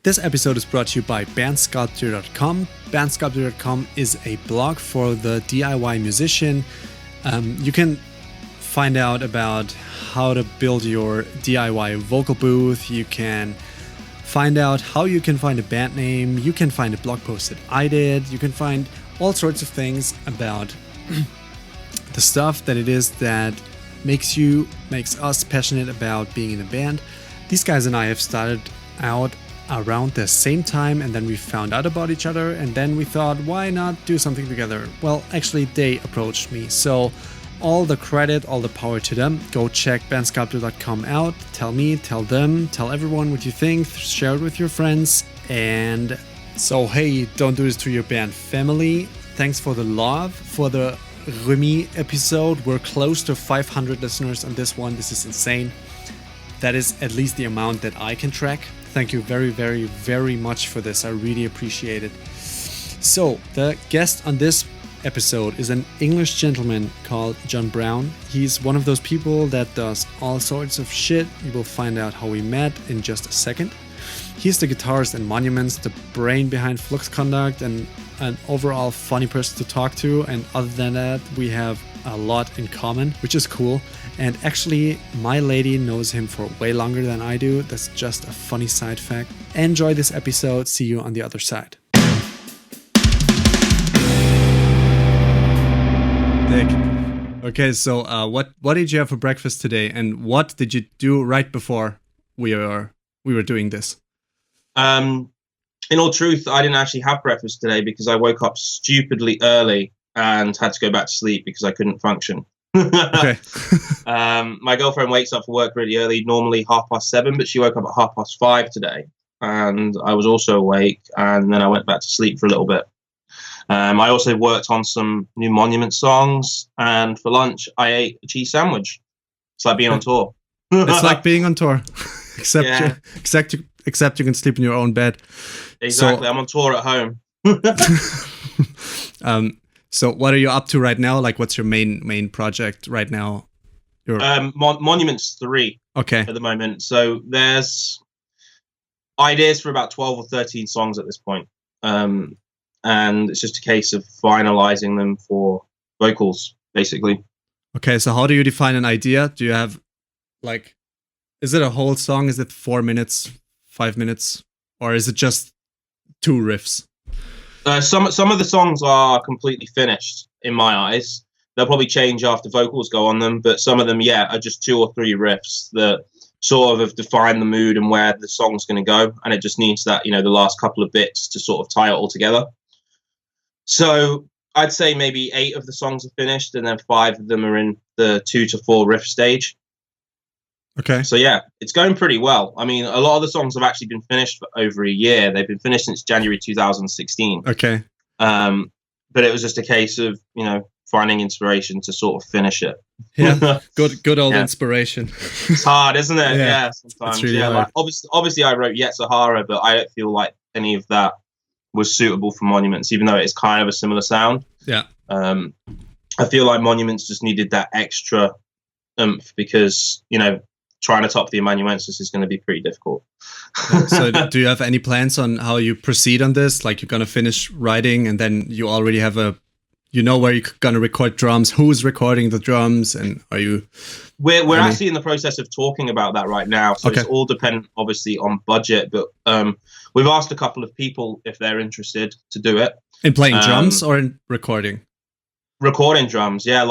This episode is brought to you by bandsculptor.com. Bandsculptor.com is a blog for the DIY musician. You can find out about how to build your DIY vocal booth. You can find out how you can find a band name. You can find a blog post that I did. You can find all sorts of things about the stuff that it is that makes us passionate about being in a band. These guys and I have started out around the same time, and then we found out about each other, and then we thought, why not do something together? Well, actually they approached me, so all the credit, all the power to them. Go check bandsculptor.com out. Tell me, tell them, tell everyone what you think, share it with your friends. And so hey, don't do this to your band family. Thanks for the love, for the Remy episode. We're close to 500 listeners on this one. This is insane. That is at least the amount that I can track. Thank you very, very, very much for this. I really appreciate it. So, the guest on this episode is an English gentleman called John Browne. He's one of those people that does all sorts of shit. You will find out how we met in just a second. He's the guitarist in Monuments, the brain behind Flux Conduct, and an overall funny person to talk to. And other than that, we have a lot in common, which is cool. And actually, my lady knows him for way longer than I do. That's just a funny side fact. Enjoy this episode. See you on the other side. Dick. Okay, so what did you have for breakfast today, and what did you do right before we were doing this? In all truth, I didn't actually have breakfast today because I woke up stupidly early and had to go back to sleep because I couldn't function. Okay. My girlfriend wakes up for work really early, normally 7:30, but she woke up at 5:30 today, and I was also awake, and then I went back to sleep for a little bit. I also worked on some new Monument songs, and for lunch I ate a cheese sandwich. It's like being on tour. It's like being on tour, except Yeah. except you can sleep in your own bed. Exactly. I'm on tour at home. So what are you up to right now? Like, what's your main project right now? Monuments 3 Okay. at the moment. So there's ideas for about 12 or 13 songs at this point. And it's just a case of finalizing them for vocals, basically. Okay, so how do you define an idea? Do you have, like, is it a whole song? Is it 4 minutes, 5 minutes? Or is it just 2 riffs? Some of the songs are completely finished in my eyes. They'll probably change after vocals go on them, but some of them, are just 2 or 3 riffs that sort of have defined the mood and where the song's going to go, and it just needs that, the last couple of bits to sort of tie it all together. So I'd say maybe 8 of the songs are finished, and then 5 of them are in the 2 to 4 riff stage. Okay. So yeah, it's going pretty well. I mean, a lot of the songs have actually been finished for over a year. They've been finished since January 2016. Okay. But it was just a case of, finding inspiration to sort of finish it. Yeah. Good old inspiration. It's hard, isn't it? Yeah, sometimes. It's really hard. Like, obviously I wrote Yet Sahara, but I don't feel like any of that was suitable for Monuments, even though it's kind of a similar sound. Yeah. I feel like Monuments just needed that extra oomph because, trying to top the amanuensis is going to be pretty difficult. So do you have any plans on how you proceed on this? Like, you're going to finish writing and then you already have where you're going to record drums, who's recording the drums, and are you... We're actually in the process of talking about that right now. So It's all dependent, obviously, on budget, but we've asked a couple of people if they're interested to do it. In playing drums or in recording? Recording drums, yeah,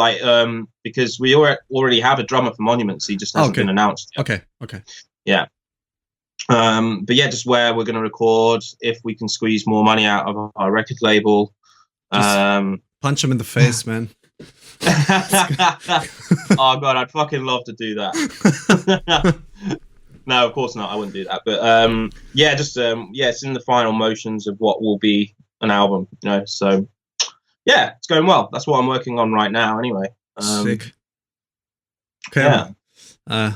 because we already have a drummer for Monuments. He just hasn't been announced yet. Okay. Yeah. But yeah, just where we're going to record, if we can squeeze more money out of our record label. Punch him in the face, man. Oh God, I'd fucking love to do that. No, of course not. I wouldn't do that. But it's in the final motions of what will be an album. So. Yeah, it's going well. That's what I'm working on right now, anyway. Sick. Okay. Yeah.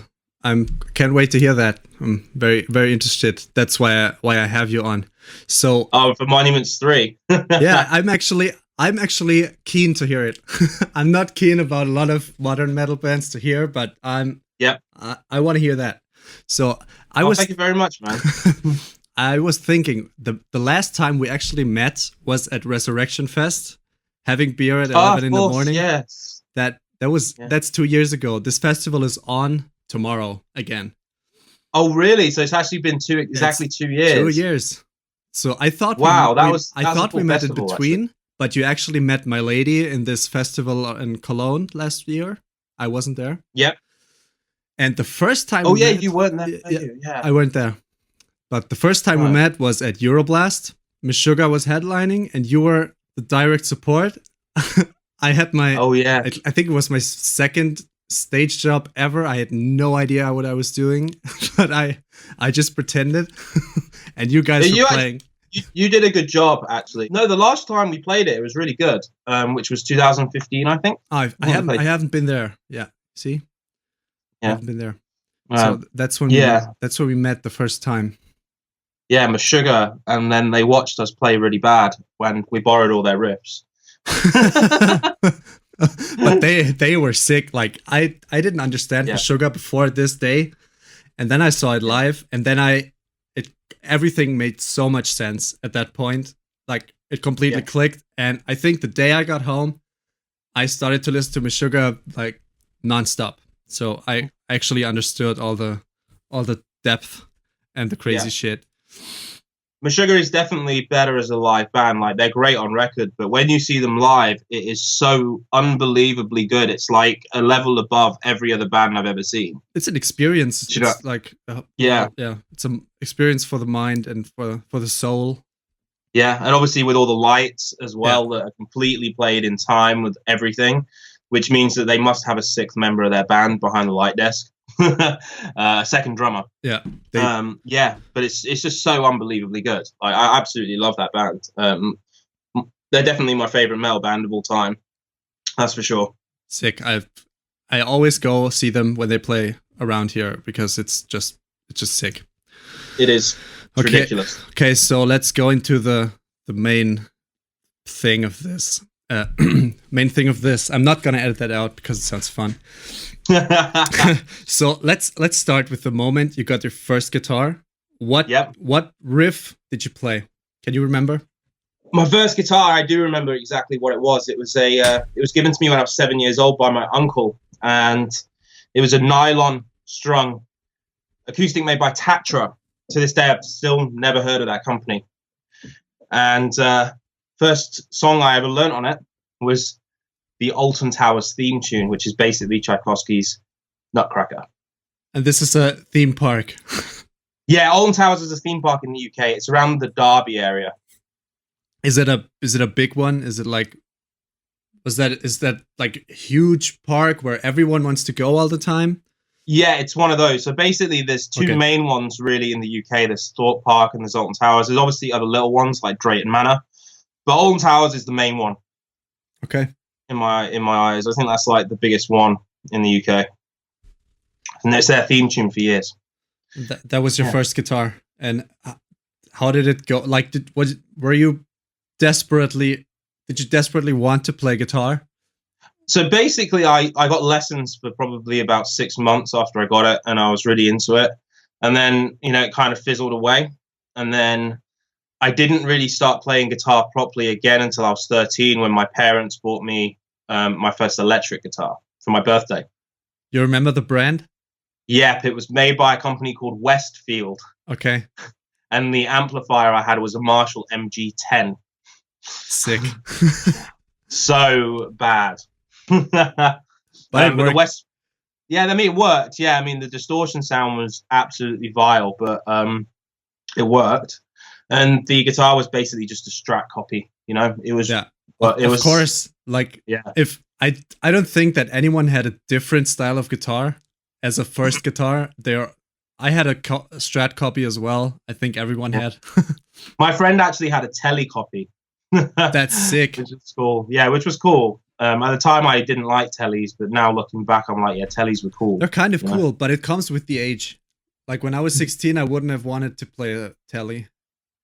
Can't wait to hear that. I'm very, very interested. That's why I have you on. So. Oh, for Monuments 3. Yeah, I'm actually keen to hear it. I'm not keen about a lot of modern metal bands to hear, but I want to hear that. So thank you very much, man. I was thinking the last time we actually met was at Resurrection Fest, having beer at 11 of in the course, morning. yes. That's 2 years ago. This festival is on tomorrow again. Oh, really? So it's actually been exactly 2 years. 2 years. So I thought I thought we met in festival, between, but you actually met my lady in this festival in Cologne last year. I wasn't there. Yep. And the first time Oh, yeah, you weren't there. Yeah, I weren't there. But the first time we met was at Euroblast. Meshuggah was headlining, and you were the direct support. I had my... Oh, yeah. I think it was my second stage job ever. I had no idea what I was doing, but I just pretended. And you guys were playing. You did a good job, actually. No, the last time we played it, it was really good, which was 2015, I think. I haven't been there. Yeah, see? Yeah. I haven't been there. So that's when we met the first time. Yeah, Meshuggah, and then they watched us play really bad when we borrowed all their riffs. But they were sick. Like I didn't understand Meshuggah before this day, and then I saw it live, and then everything made so much sense at that point. Like it completely clicked, and I think the day I got home, I started to listen to Meshuggah like nonstop. So I actually understood all the depth and the crazy shit. Meshuggah is definitely better as a live band. Like they're great on record, but when you see them live, it is so unbelievably good. It's like a level above every other band I've ever seen. It's an experience. It's like it's an experience for the mind and for the soul. Yeah, and obviously with all the lights as well that are completely played in time with everything, which means that they must have a sixth member of their band behind the light desk. A second drummer. Yeah. But it's just so unbelievably good. I absolutely love that band. They're definitely my favorite metal band of all time. That's for sure. Sick. I always go see them when they play around here because it's just sick. It is. It's ridiculous. Okay, so let's go into the main thing of this. Main thing of this. I'm not gonna edit that out because it sounds fun. So let's start with the moment you got your first guitar. What riff did you play? Can you remember? My first guitar, I do remember exactly what it was. It was it was given to me when I was 7 years old by my uncle, and it was a nylon strung acoustic made by Tatra. To this day, I've still never heard of that company. And first song I ever learned on it was the Alton Towers theme tune, which is basically Tchaikovsky's Nutcracker. And this is a theme park. Yeah, Alton Towers is a theme park in the UK. It's around the Derby area. Is it a big one? Is it like is that like a huge park where everyone wants to go all the time? Yeah, it's one of those. So basically there's two main ones really in the UK. There's Thorpe Park and there's Alton Towers. There's obviously other little ones like Drayton Manor. But Alton Towers is the main one. Okay. In my eyes. I think that's like the biggest one in the UK. And it's their theme tune for years. That was your first guitar. And how did it go? Like did you desperately want to play guitar? So basically I got lessons for probably about 6 months after I got it, and I was really into it. And then, it kind of fizzled away. And then I didn't really start playing guitar properly again until I was 13 when my parents bought me my first electric guitar for my birthday. You remember the brand? Yep, it was made by a company called Westfield. Okay. And the amplifier I had was a Marshall MG10. Sick. So bad. But the West, it worked. Yeah, I mean the distortion sound was absolutely vile, but it worked. And the guitar was basically just a Strat copy. It was. Yeah. But it was, of course, like if I don't think that anyone had a different style of guitar as a first guitar. I had a Strat copy as well. I think everyone had. My friend actually had a Tele copy. That's sick. Which was cool. Yeah, which was cool. At the time, I didn't like Teles, but now looking back, I'm like, yeah, Teles were cool. They're kind of cool, but it comes with the age. Like when I was 16, I wouldn't have wanted to play a Tele.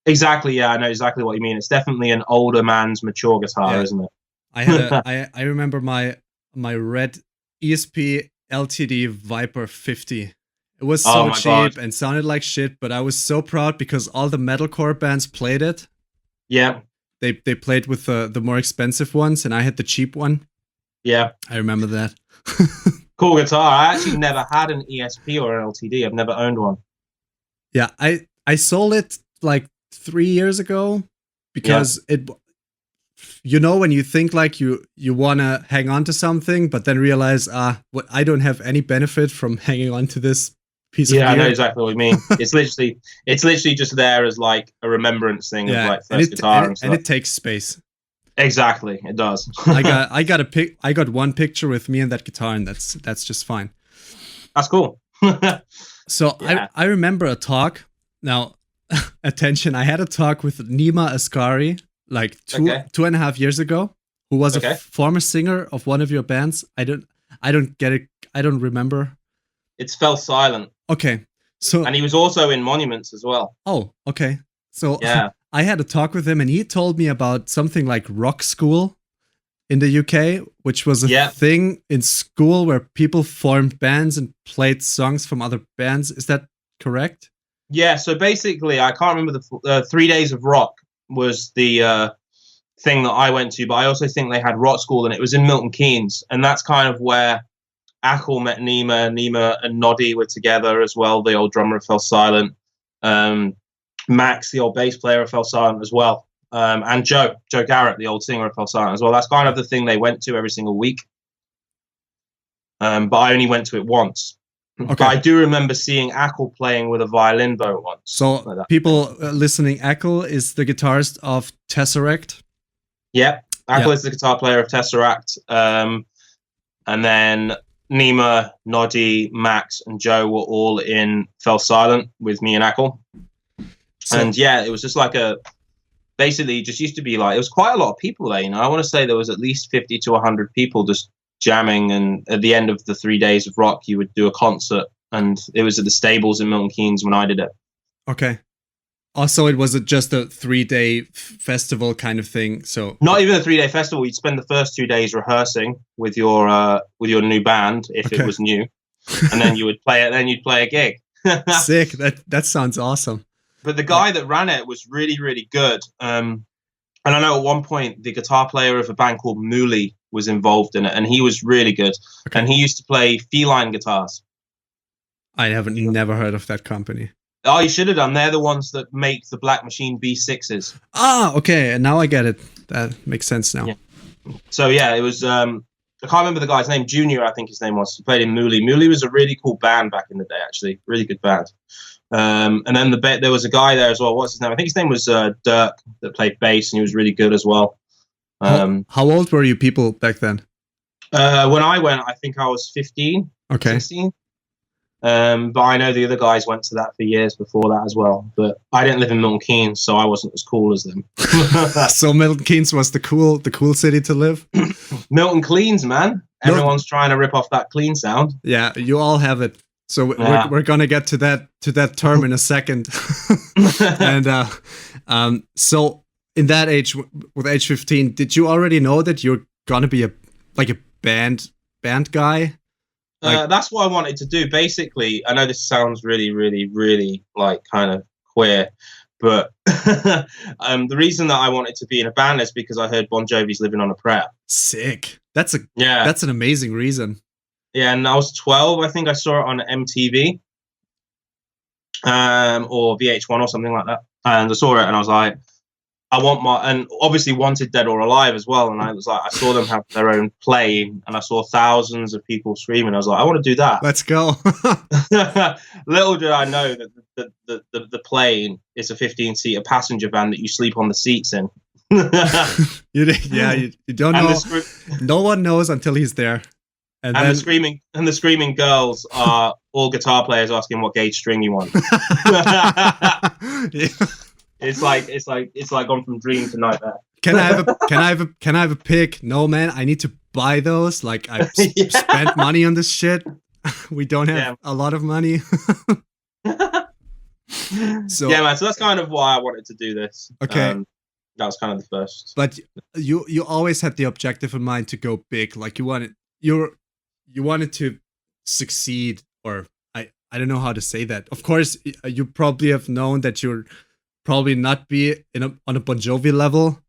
Exactly. Yeah, I know exactly what you mean. It's definitely an older man's mature guitar, isn't it? I remember my red ESP LTD Viper 50. It was Oh so my cheap God. and sounded like shit, but I was so proud because all the metalcore bands played it. Yeah. They played with the more expensive ones, and I had the cheap one. Yeah. I remember that. Cool guitar. I actually never had an ESP or an LTD. I've never owned one. Yeah, I sold it like 3 years ago Yeah. because when you think like you want to hang on to something, but then realize what I don't have any benefit from hanging on to this piece of Yeah, I know gear. exactly what you mean. It's literally just there as like a remembrance thing of Yeah, like and first guitar and and stuff. it takes space. Exactly, it does. I got one picture with me and that guitar, and that's just fine. That's cool. So Yeah. I remember a talk. Now, attention, I had a talk with Nima Asghari like two Okay. 2.5 years ago, who was Okay. a former singer of one of your bands. I don't get it. I don't remember. It's Fell Silent. Okay. So And he was also in Monuments as well. oh, okay. So Yeah. I had a talk with him and he told me about something like rock school in the UK, which was a Yeah. thing in school where people formed bands and played songs from other bands. Is that correct? Yeah, so basically, I can't remember the 3 Days of Rock was the thing that I went to, but I also think they had Rock School, and it was in Milton Keynes, and that's kind of where Ackle met Nima. Nima and Noddy were together as well, the old drummer of Fell Silent. Max, the old bass player of Fell Silent as well, and Joe Garrett, the old singer of Fell Silent as well. That's kind of the thing they went to every single week. But I only went to it once. Okay. But I do remember seeing Ackle playing with a violin bow once. So like people listening, Ackle is the guitarist of Tesseract. Yeah, Ackle is the guitar player of Tesseract. And then Nima, Noddy, Max, and Joe were all in Fell Silent with me and Ackle. And yeah, it was just like basically just used to be like, it was quite a lot of people there, I want to say there was at least 50 to 100 people just jamming, and at the end of the 3 Days of Rock you would do a concert, and it was at the stables in Milton Keynes when I did it. Okay. Also, it was just a 3-day festival kind of thing. So not even a 3-day festival. You'd spend the first 2 days rehearsing with your new band if it was new, and then you would play it. Then you'd play a gig. Sick. That sounds awesome. But the guy that ran it was really, really good. And I know at one point the guitar player of a band called Mooley was involved in it, and he was really good. Okay. And he used to play Feline guitars. I never heard of that company. Oh, you should have done. They're the ones that make the Black Machine B6s. Ah, okay. And now I get it. That makes sense now. Yeah. So yeah, it was. I can't remember the guy's name. Junior, I think his name was. He played in Mooley. Mooley was a really cool band back in the day. Actually, really good band. And then there was a guy there as well. What's his name? I think his name was Dirk, that played bass, and he was really good as well. How old were you people back then? When I went, I think I was 15, 16. But I know the other guys went to that for years before that as well. But I didn't live in Milton Keynes, so I wasn't as cool as them. So Milton Keynes was the cool city to live? Milton Keynes, man. Everyone's trying to rip off that clean sound. Yeah, you all have it. So we're gonna get to that term in a second. And so in that age, with age 15, did you already know that you're gonna be a band guy? That's what I wanted to do. Basically, I know this sounds really, really, really like kind of queer, but the reason that I wanted to be in a band is because I heard Bon Jovi's "Living on a Prayer." Sick. That's an amazing reason. Yeah, and I was 12. I think I saw it on MTV or VH1 or something like that. And I saw it and I was like, and obviously Wanted Dead or Alive as well. And I was like, I saw them have their own play and I saw thousands of people screaming. I was like, I want to do that. Let's go. Little did I know that the plane is a 15-seater passenger van that you sleep on the seats in. You don't know. No one knows until he's there. And then the screaming girls are all guitar players asking what gauge string you want. Yeah. It's like gone from dream to nightmare. Can I have a pick? No, man, I need to buy those. Like I've spent money on this shit. We don't have a lot of money. So yeah, man. So that's kind of why I wanted to do this. Okay. That was kind of the first. But you always had the objective in mind to go big. Like you wanted to succeed, or I don't know how to say that. Of course, you probably have known that you're probably not be on a Bon Jovi level.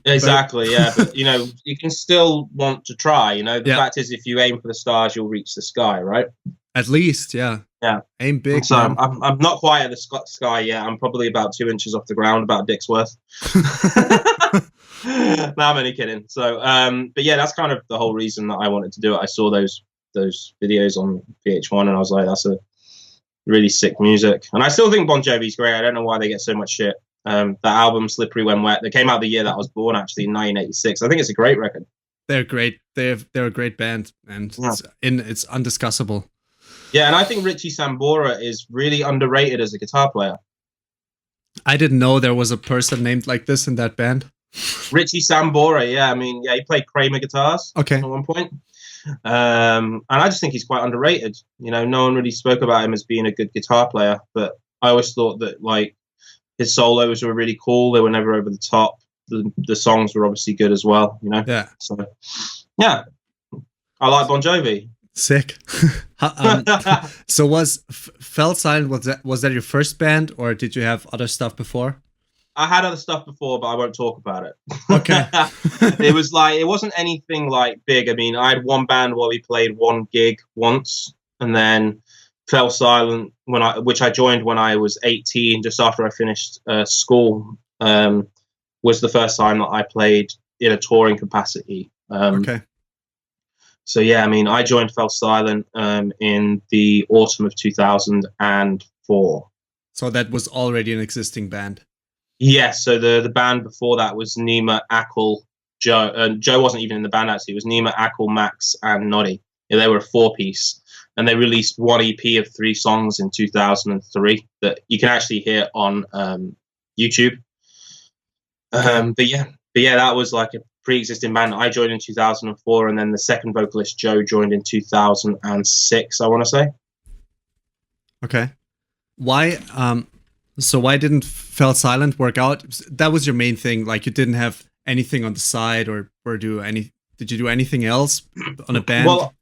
Exactly, yeah. But you know, you can still want to try. You know, the Yeah. fact is, if you aim for the stars, you'll reach the sky, right? At least, yeah. Yeah. Aim big. So Man. I'm not quite at the sky yet. I'm probably about 2 inches off the ground, about a dick's worth. No, I'm only kidding. So, but yeah, that's kind of the whole reason that I wanted to do it. I saw those videos on VH1, and I was like, that's a really sick music. And I still think Bon Jovi's great. I don't know why they get so much shit. That album Slippery When Wet, that came out the year that I was born, actually, in 1986. I think it's a great record. They're great. They're a great band, and it's undiscussable. Yeah, and I think Richie Sambora is really underrated as a guitar player. I didn't know there was a person named like this in that band. Richie Sambora, yeah. I mean, yeah, he played Kramer guitars at one point. And I just think he's quite underrated. You know, no one really spoke about him as being a good guitar player, but I always thought that, like, his solos were really cool. They were never over the top. The songs were obviously good as well, you know? Yeah. So, yeah. I like Bon Jovi. Sick. So was Fell Silent, was that your first band, or did you have other stuff before? I had other stuff before, but I won't talk about it. Okay. It was like, it wasn't anything like big. I mean, I had one band where we played one gig once, and then Fell Silent, which I joined when I was 18, just after I finished school, was the first time that I played in a touring capacity. Okay. So yeah, I mean, I joined Fell Silent in the autumn of 2004. So that was already an existing band. Yes. So the band before that was Nima, Ackle, Joe. Joe wasn't even in the band actually. It was Nima, Ackle, Max, and Noddy. Yeah, they were a 4-piece, and they released one EP of 3 songs in 2003 that you can actually hear on YouTube. But yeah, that was like a pre-existing band. I joined in 2004, and then the second vocalist Joe joined in 2006. I want to say. Okay. Why? So why didn't Fell Silent work out? That was your main thing. Like, you didn't have anything on the side, or did you do anything else on a band? Well,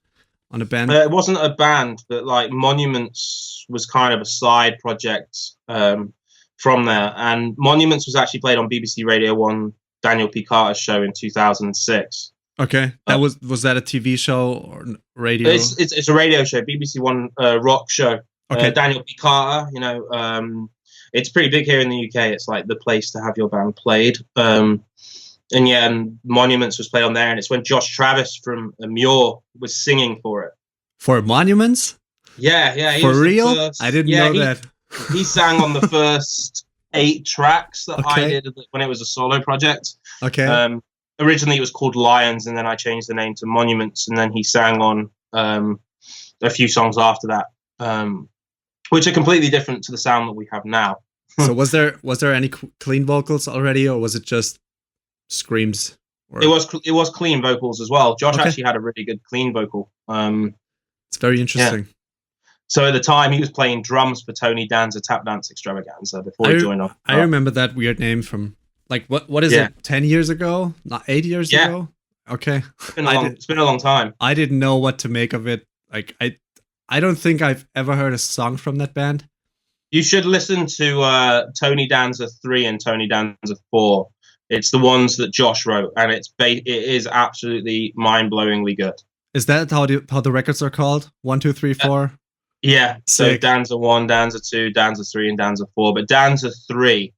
on a band? It wasn't a band, but like Monuments was kind of a side project from there. And Monuments was actually played on BBC Radio 1 Daniel P. Carter's show in 2006. Okay. That was that a TV show or radio? It's a radio show, BBC One rock show. Okay. Daniel P. Carter, you know, it's pretty big here in the UK. It's like the place to have your band played. And Monuments was played on there, and it's when Josh Travis from Muir was singing for it. For Monuments? Yeah. For real? I didn't know that. He sang on the first 8 tracks that I did when it was a solo project. Okay. Originally it was called Lions, and then I changed the name to Monuments, and then he sang on a few songs after that, which are completely different to the sound that we have now. So was there any clean vocals already, or was it just screams? Or... It was clean vocals as well. Josh actually had a really good clean vocal. It's very interesting. Yeah. So at the time, he was playing drums for Tony Danza Tap Dance Extravaganza before he joined up. I remember that weird name from, like, what is it? 10 years ago? Not 8 years ago? Okay. It's been a long time. I didn't know what to make of it. Like, I don't think I've ever heard a song from that band. You should listen to Tony Danza 3 and Tony Danza 4. It's the ones that Josh wrote, and it is absolutely mind-blowingly good. Is that how the records are called? 1, 2, 3, 4? Yeah. So Sick. Danza 1, Danza 2, Danza 3, and Danza 4. But Danza 3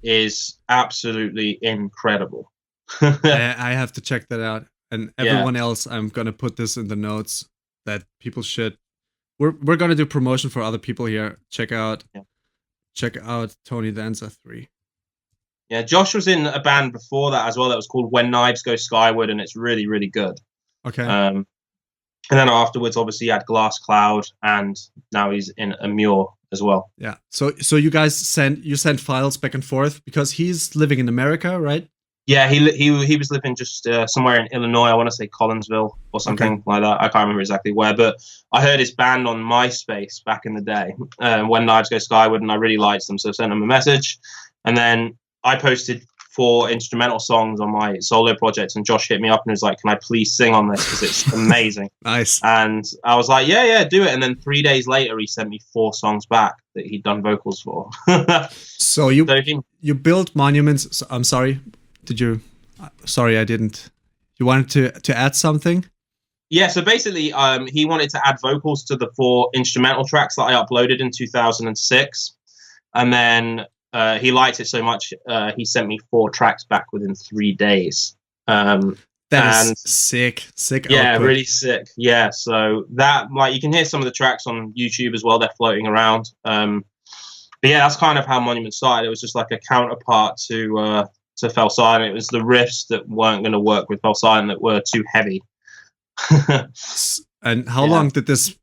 is absolutely incredible. I have to check that out. And everyone else, I'm gonna put this in the notes that people should. We're gonna do promotion for other people here. Check out Tony Danza 3. Yeah, Josh was in a band before that as well that was called When Knives Go Skyward, and it's really, really good. Okay. And then afterwards, obviously, he had Glass Cloud, and now he's in a Muir as well. Yeah. So you guys sent files back and forth because he's living in America, right? Yeah, he was living just somewhere in Illinois. I want to say Collinsville or something like that. I can't remember exactly where, but I heard his band on MySpace back in the day, When Knives Go Skyward, and I really liked them, so I sent him a message, and then I posted 4 instrumental songs on my solo project, and Josh hit me up and was like, "Can I please sing on this because it's amazing?" Nice. And I was like, "Yeah, do it." And then 3 days later, he sent me 4 songs back that he'd done vocals for. So you built Monuments. I'm sorry. Did you? Sorry, I didn't. You wanted to add something? Yeah, so basically, he wanted to add vocals to the 4 instrumental tracks that I uploaded in 2006, and then he liked it so much, he sent me 4 tracks back within 3 days. That is sick. Yeah, output. really sick. Yeah, so that, like, you can hear some of the tracks on YouTube as well. They're floating around. But yeah, that's kind of how Monument started. It was just like a counterpart to Fell Silent. It was the riffs that weren't going to work with Fell Silent that were too heavy. And how long did this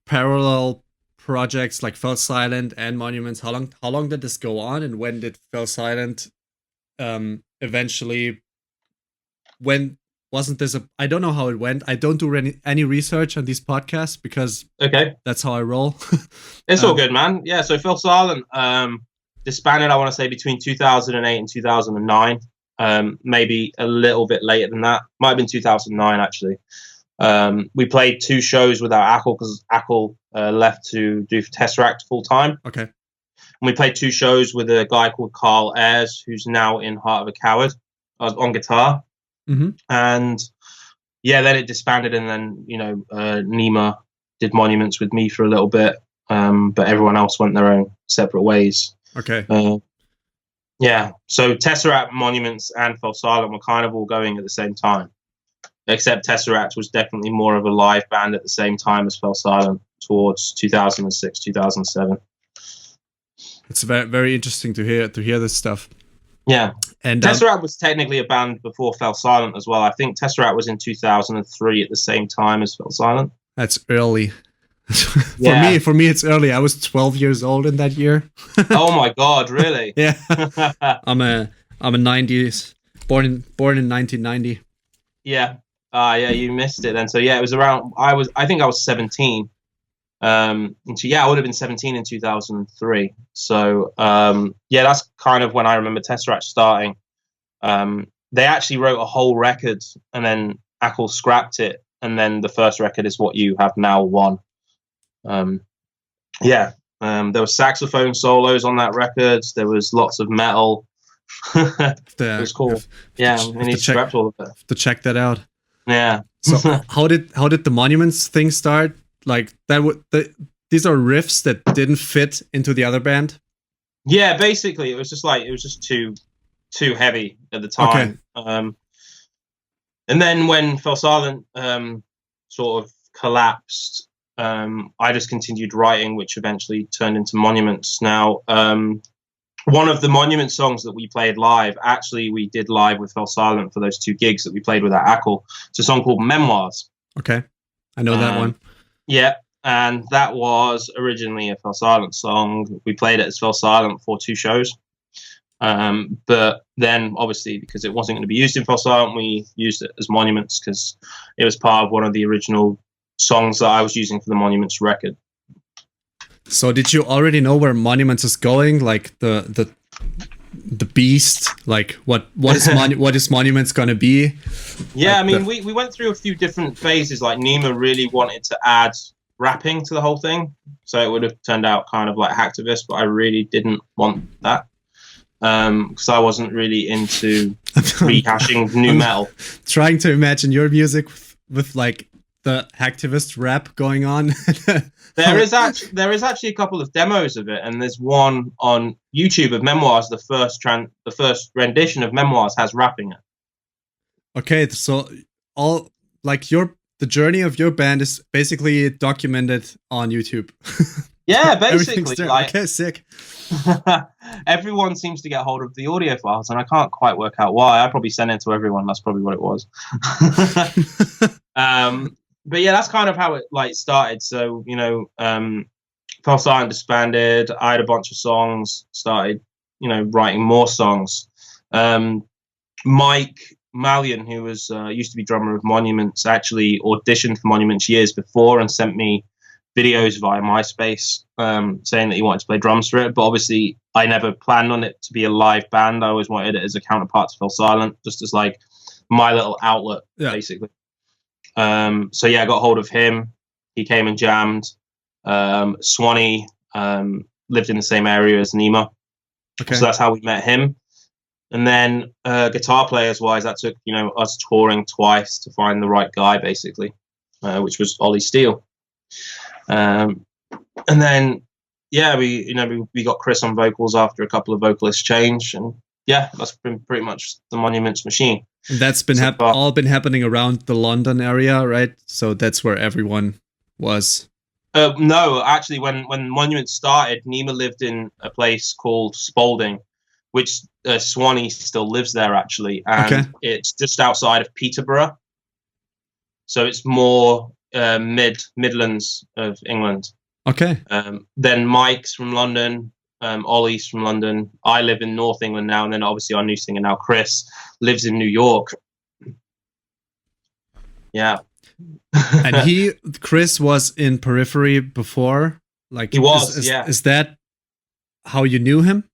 parallel projects like Fell Silent and Monuments, how long did this go on, and when did Fell Silent eventually, when wasn't this I don't know how it went. I don't do any research on these podcasts because that's how I roll. It's all good, man. Yeah, so Fell Silent disbanded, I want to say, between 2008 and 2009. Maybe a little bit later than that. Might have been 2009, actually. We played 2 shows without Ackle because Ackle left to do Tesseract full time. Okay. And we played 2 shows with a guy called Carl Ayres, who's now in Heart of a Coward, on guitar. Mm-hmm. And yeah, then it disbanded, and then Nima did Monuments with me for a little bit, but everyone else went their own separate ways. Okay. Yeah, so Tesseract, Monuments, and Fell Silent were kind of all going at the same time, except Tesseract was definitely more of a live band at the same time as Fell Silent towards 2006, 2007. It's very, very interesting to hear this stuff. Yeah, and Tesseract was technically a band before Fell Silent as well. I think Tesseract was in 2003 at the same time as Fell Silent. That's early. For me, it's early. I was 12 years old in that year. Oh my God, really? Yeah. I'm a 90s, born in 1990. Yeah. Yeah, you missed it then. So yeah, it was around. I think I was 17. And so, yeah, I would have been 17 in 2003. So yeah, that's kind of when I remember Tesseract starting. They actually wrote a whole record, and then Ackle scrapped it, and then the first record is what you have now won. There were saxophone solos on that record. There was lots of metal. It was cool. And he scrapped all of it. To check that out. Yeah. So how did the Monuments thing start? Like these are riffs that didn't fit into the other band. Yeah, basically it was just too heavy at the time. Okay. And then when Fell Silent sort of collapsed, I just continued writing, which eventually turned into Monuments. Now, one of the Monument songs that we played live, actually we did live with Fell Silent for those 2 gigs that we played with Ackle. It's a song called Memoirs. Okay, I know that one. Yeah, and that was originally a Fell Silent song. We played it as Fell Silent for 2 shows. But then, obviously, because it wasn't going to be used in Fell Silent, we used it as Monuments because it was part of one of the original songs that I was using for the Monuments record. So did you already know where Monuments is going? Like the beast? Like what is Monuments gonna be? Yeah, like I mean, we went through a few different phases. Like Nima really wanted to add rapping to the whole thing, so it would have turned out kind of like Hacktivist, but I really didn't want that because I wasn't really into rehashing new metal. Trying to imagine your music with like the Hacktivist rap going on. There is actually a couple of demos of it, and there's one on YouTube of Memoirs. The first rendition of Memoirs has rapping it. Okay, so the journey of your band is basically documented on YouTube. Yeah, basically. Okay, sick. Everyone seems to get hold of the audio files, and I can't quite work out why. I probably sent it to everyone. That's probably what it was. But yeah, that's kind of how it started. So, Fell Silent disbanded. I had a bunch of songs, started, writing more songs. Mike Mallion, who was used to be drummer of Monuments, actually auditioned for Monuments years before and sent me videos via MySpace, saying that he wanted to play drums for it. But obviously, I never planned on it to be a live band. I always wanted it as a counterpart to Phil Silent, just as like my little outlet, basically. So yeah, I got hold of him. He came and jammed. Swanee lived in the same area as Nima, so that's how we met him. And then guitar players wise, that took us touring twice to find the right guy, basically, which was Ollie Steele. And then we got Chris on vocals after a couple of vocalists change, and yeah, that's been pretty much the Monuments machine. And that's been all been happening around the London area, right? So that's where everyone was. No, actually, when Monuments started, Nima lived in a place called Spalding, which Swanee still lives there, actually, and it's just outside of Peterborough. So it's more Midlands of England. Okay. Then Mike's from London, Ollie's from London. I live in North England now, and then obviously our new singer now, Chris, lives in New York. Yeah. And Chris was in Periphery before? Like, he was, Is that how you knew him?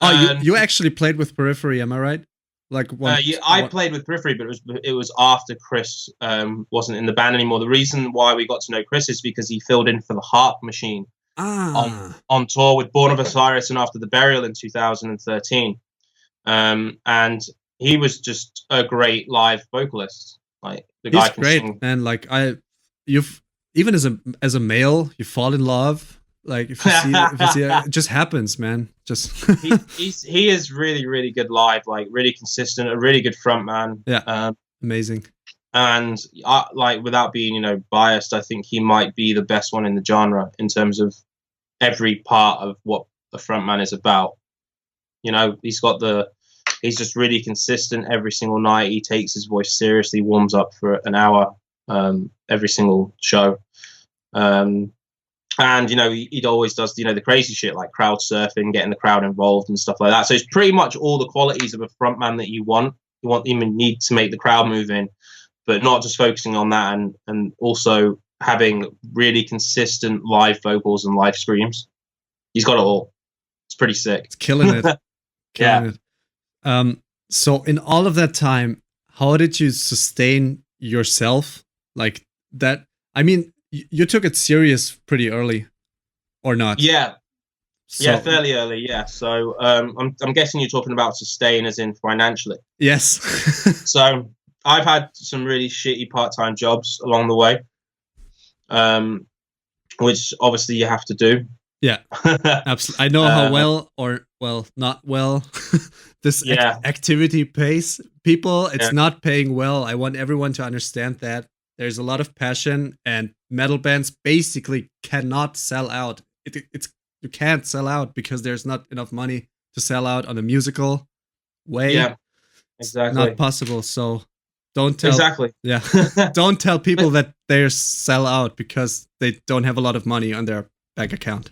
Oh, you actually played with Periphery, am I right? Like I played with Periphery, but it was after Chris wasn't in the band anymore. The reason why we got to know Chris is because he filled in for the Harp Machine on tour with Born of Osiris and After the Burial in 2013. And he was just a great live vocalist. Like the guy can great, sing. And like you've even as a male, you fall in love. Like if you see it just happens, man. Just he is really, really good live, like really consistent, a really good front man. Yeah, amazing. And like without being biased, I think he might be the best one in the genre in terms of every part of what a front man is about. He's just really consistent every single night. He takes his voice seriously, warms up for an hour every single show. And he always does the crazy shit like crowd surfing, getting the crowd involved and stuff like that. So it's pretty much all the qualities of a frontman that you want. You even need to make the crowd move in, but not just focusing on that, and also having really consistent live vocals and live screams. He's got it all. It's pretty sick. It's killing it. Killing it. So in all of that time, how did you sustain yourself like that? I mean, you took it serious pretty early, or not? Yeah, fairly early. Yeah, so I'm guessing you're talking about sustain as in financially. Yes. So I've had some really shitty part-time jobs along the way, which obviously you have to do. Yeah, absolutely. I know how not well this activity pays people. It's not paying well. I want everyone to understand that. There's a lot of passion, and metal bands basically cannot sell out. You can't sell out because there's not enough money to sell out on a musical way. Yeah, exactly. It's not possible. So don't tell. Exactly. Yeah, don't tell people that they sell out because they don't have a lot of money on their bank account.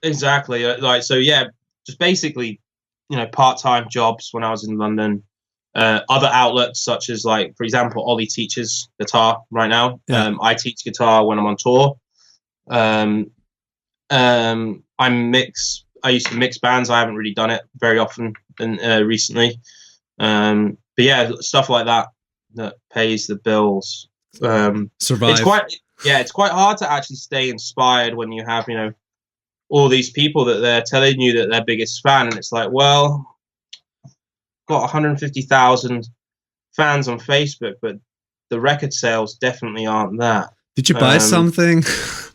Exactly. Just basically, part-time jobs when I was in London. Other outlets such as, like, for example, Ollie teaches guitar right now. Yeah. I teach guitar when I'm on tour. I used to mix bands. I haven't really done it very often recently. But yeah, stuff like that pays the bills. Survive. It's quite hard to actually stay inspired when you have, all these people that they're telling you that they're biggest fan, and it's like, well, got 150,000 fans on Facebook, but the record sales definitely aren't that. Did you buy something?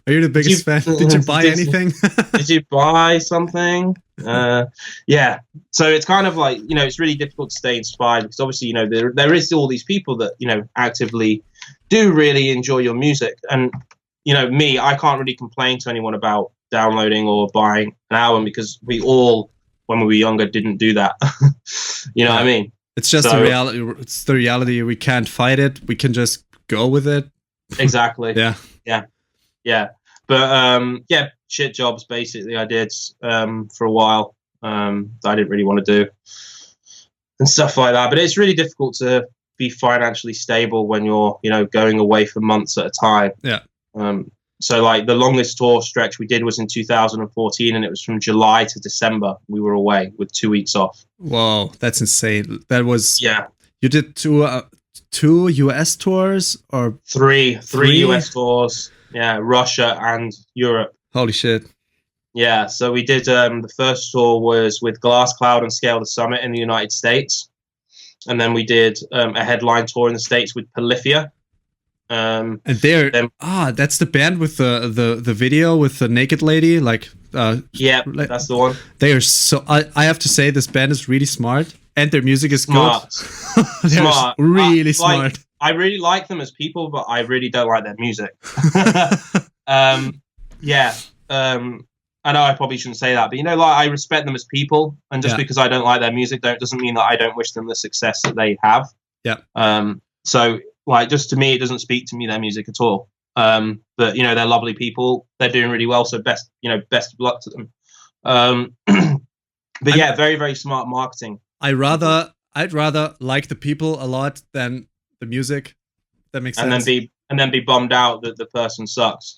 Are you the biggest fan? Did you buy anything? Did you buy something? Yeah. So it's kind of like, it's really difficult to stay inspired because obviously, there is all these people that, actively do really enjoy your music. And, me, I can't really complain to anyone about downloading or buying an album because we all, when we were younger, didn't do that. What I mean? It's just the reality. It's the reality. We can't fight it. We can just go with it. Exactly. Yeah. But shit jobs basically I did for a while that I didn't really want to do and stuff like that. But it's really difficult to be financially stable when you're going away for months at a time. Yeah. So like the longest tour stretch we did was in 2014, and it was from July to December. We were away with 2 weeks off. Whoa, that's insane. That was Yeah. You did two US tours or three US tours. Yeah, Russia and Europe. Holy shit. Yeah, so we did the first tour was with Glass Cloud and Scale the Summit in the United States. And then we did a headline tour in the States with Polyphia. And that's the band with the video with the naked lady, yeah, that's the one. They are so I have to say this band is really smart and their music is smart. Good. Smart. Really smart. I really like them as people, but I really don't like their music. I know I probably shouldn't say that, but I respect them as people, and just because I don't like their music doesn't mean that I don't wish them the success that they have. Yeah. So just to me, it doesn't speak to me their music at all. But they're lovely people. They're doing really well. So best of luck to them. But yeah, very, very smart marketing. I'd rather like the people a lot than the music. That makes sense. And then be bummed out that the person sucks.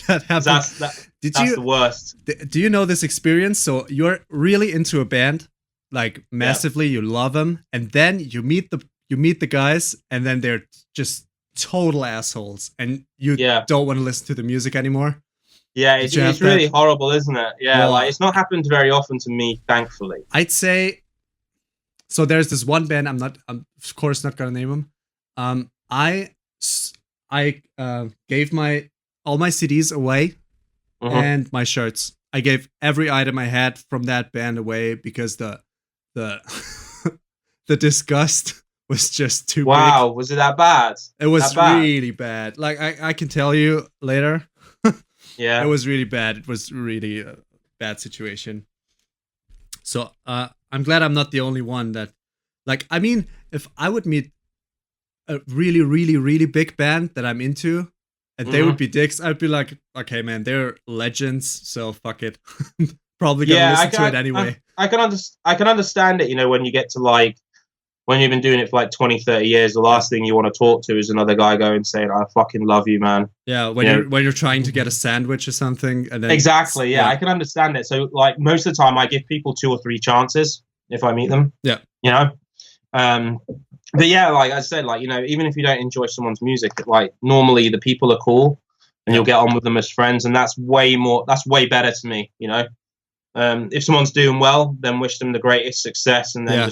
That happens. That's the worst. Do you know this experience? So you're really into a band, like massively. You love them, and then you meet the guys, and then they're just total assholes, and you don't want to listen to the music anymore. Yeah, it's really horrible, isn't it? Yeah, well, it's not happened very often to me, thankfully. I'd say. So there's this one band. I'm of course not gonna name them. I gave all my CDs away and my shirts. I gave every item I had from that band away because the the disgust was just too big. Wow, was it that bad? It was really bad. Like I can tell you later. Yeah. It was really bad. It was really a bad situation. So I'm glad I'm not the only one that if I would meet a really, really, really big band that I'm into, and they would be dicks, I'd be like, okay, man, they're legends, so fuck it. Probably gonna listen to it anyway. I can understand it, when you get to when you've been doing it for 20, 30 years, the last thing you want to talk to is another guy going saying, I fucking love you, man. Yeah, when you're trying to get a sandwich or something. And then exactly, yeah, I can understand it. So most of the time I give people 2 or 3 chances if I meet them. Yeah. But yeah, like I said, even if you don't enjoy someone's music, normally the people are cool and you'll get on with them as friends, and that's way better to me, If someone's doing well, then wish them the greatest success, and then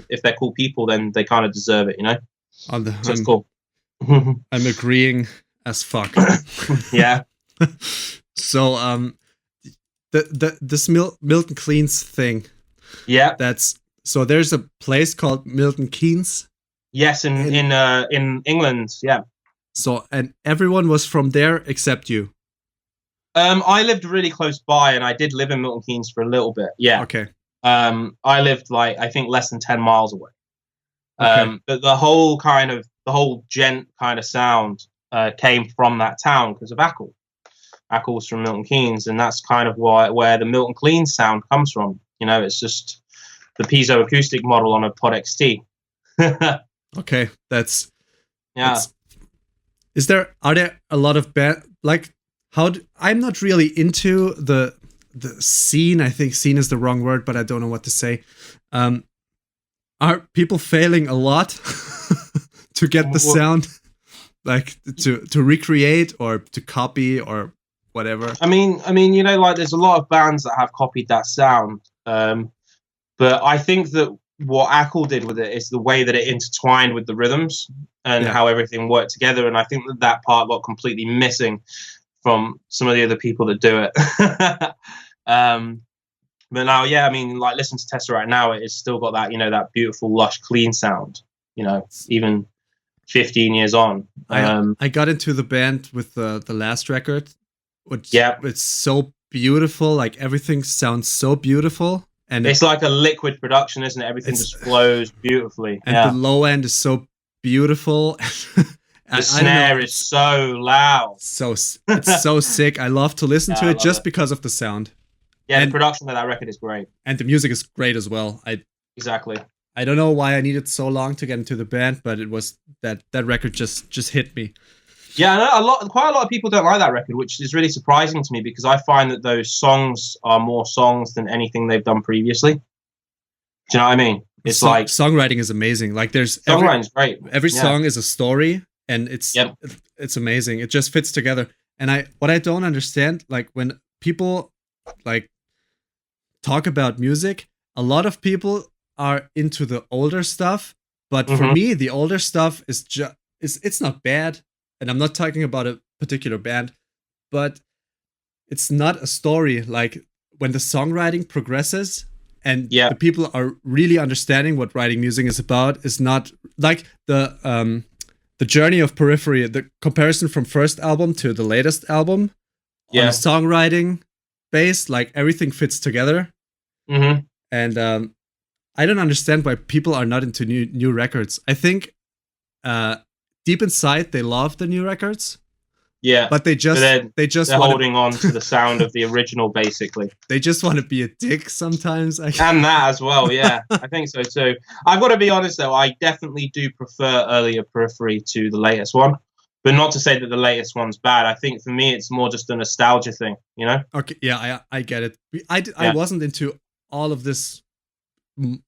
if they're cool people, then they kind of deserve it, So it's cool. I'm agreeing as fuck. Yeah. So this Milton Keynes thing. Yeah. So there's a place called Milton Keynes. Yes, in England. Yeah. So and everyone was from there except you. I lived really close by, and I did live in Milton Keynes for a little bit. Yeah. Okay. I lived I think less than 10 miles away. Okay. But the whole gent kind of sound came from that town because of Ackle. Ackle was from Milton Keynes, and that's kind of where the Milton Keynes sound comes from. It's just the piezo acoustic model on a Pod XT. Okay, are there a lot of I'm not really into the scene. I think scene is the wrong word, but I don't know what to say. Are people failing a lot to get the sound, to recreate or to copy or whatever? I mean, there's a lot of bands that have copied that sound, but I think that what Ackle did with it is the way that it intertwined with the rhythms and how everything worked together, and I think that part got completely missing from some of the other people that do it. But now, listen to Tesseract now, it's still got that, that beautiful, lush, clean sound, even 15 years on. I got into the band with the last record. It's so beautiful. Everything sounds so beautiful. And it's like a liquid production, isn't it? Everything just flows beautifully. And the low end is so beautiful. The snare is so loud. It's so sick. I love to listen to it just because of the sound. Yeah, the production of that record is great. And the music is great as well. Exactly. I don't know why I needed so long to get into the band, but it was that record just hit me. Yeah, quite a lot of people don't like that record, which is really surprising to me because I find that those songs are more songs than anything they've done previously. Do you know what I mean? It's like songwriting is amazing. Like there's songwriting's great. Every song is a story, and it's amazing. It just fits together. And what I don't understand, like when people like talk about music, a lot of people are into the older stuff, but for me, the older stuff is it's not bad. And I'm not talking about a particular band, but it's not a story. Like when the songwriting progresses and the people are really understanding what writing music is about, is not like the journey of Periphery, the comparison from first album to the latest album on a songwriting base, like everything fits together. And I don't understand why people are not into new records. I think deep inside they love the new records, but they're holding on to the sound of the original, basically. They just want to be a dick sometimes, and that as well. I think so too. I've got to be honest though, I definitely do prefer earlier Periphery to the latest one, but not to say that the latest one's bad. I think for me it's more just a nostalgia thing, you know. Okay, I get it. I wasn't into all of this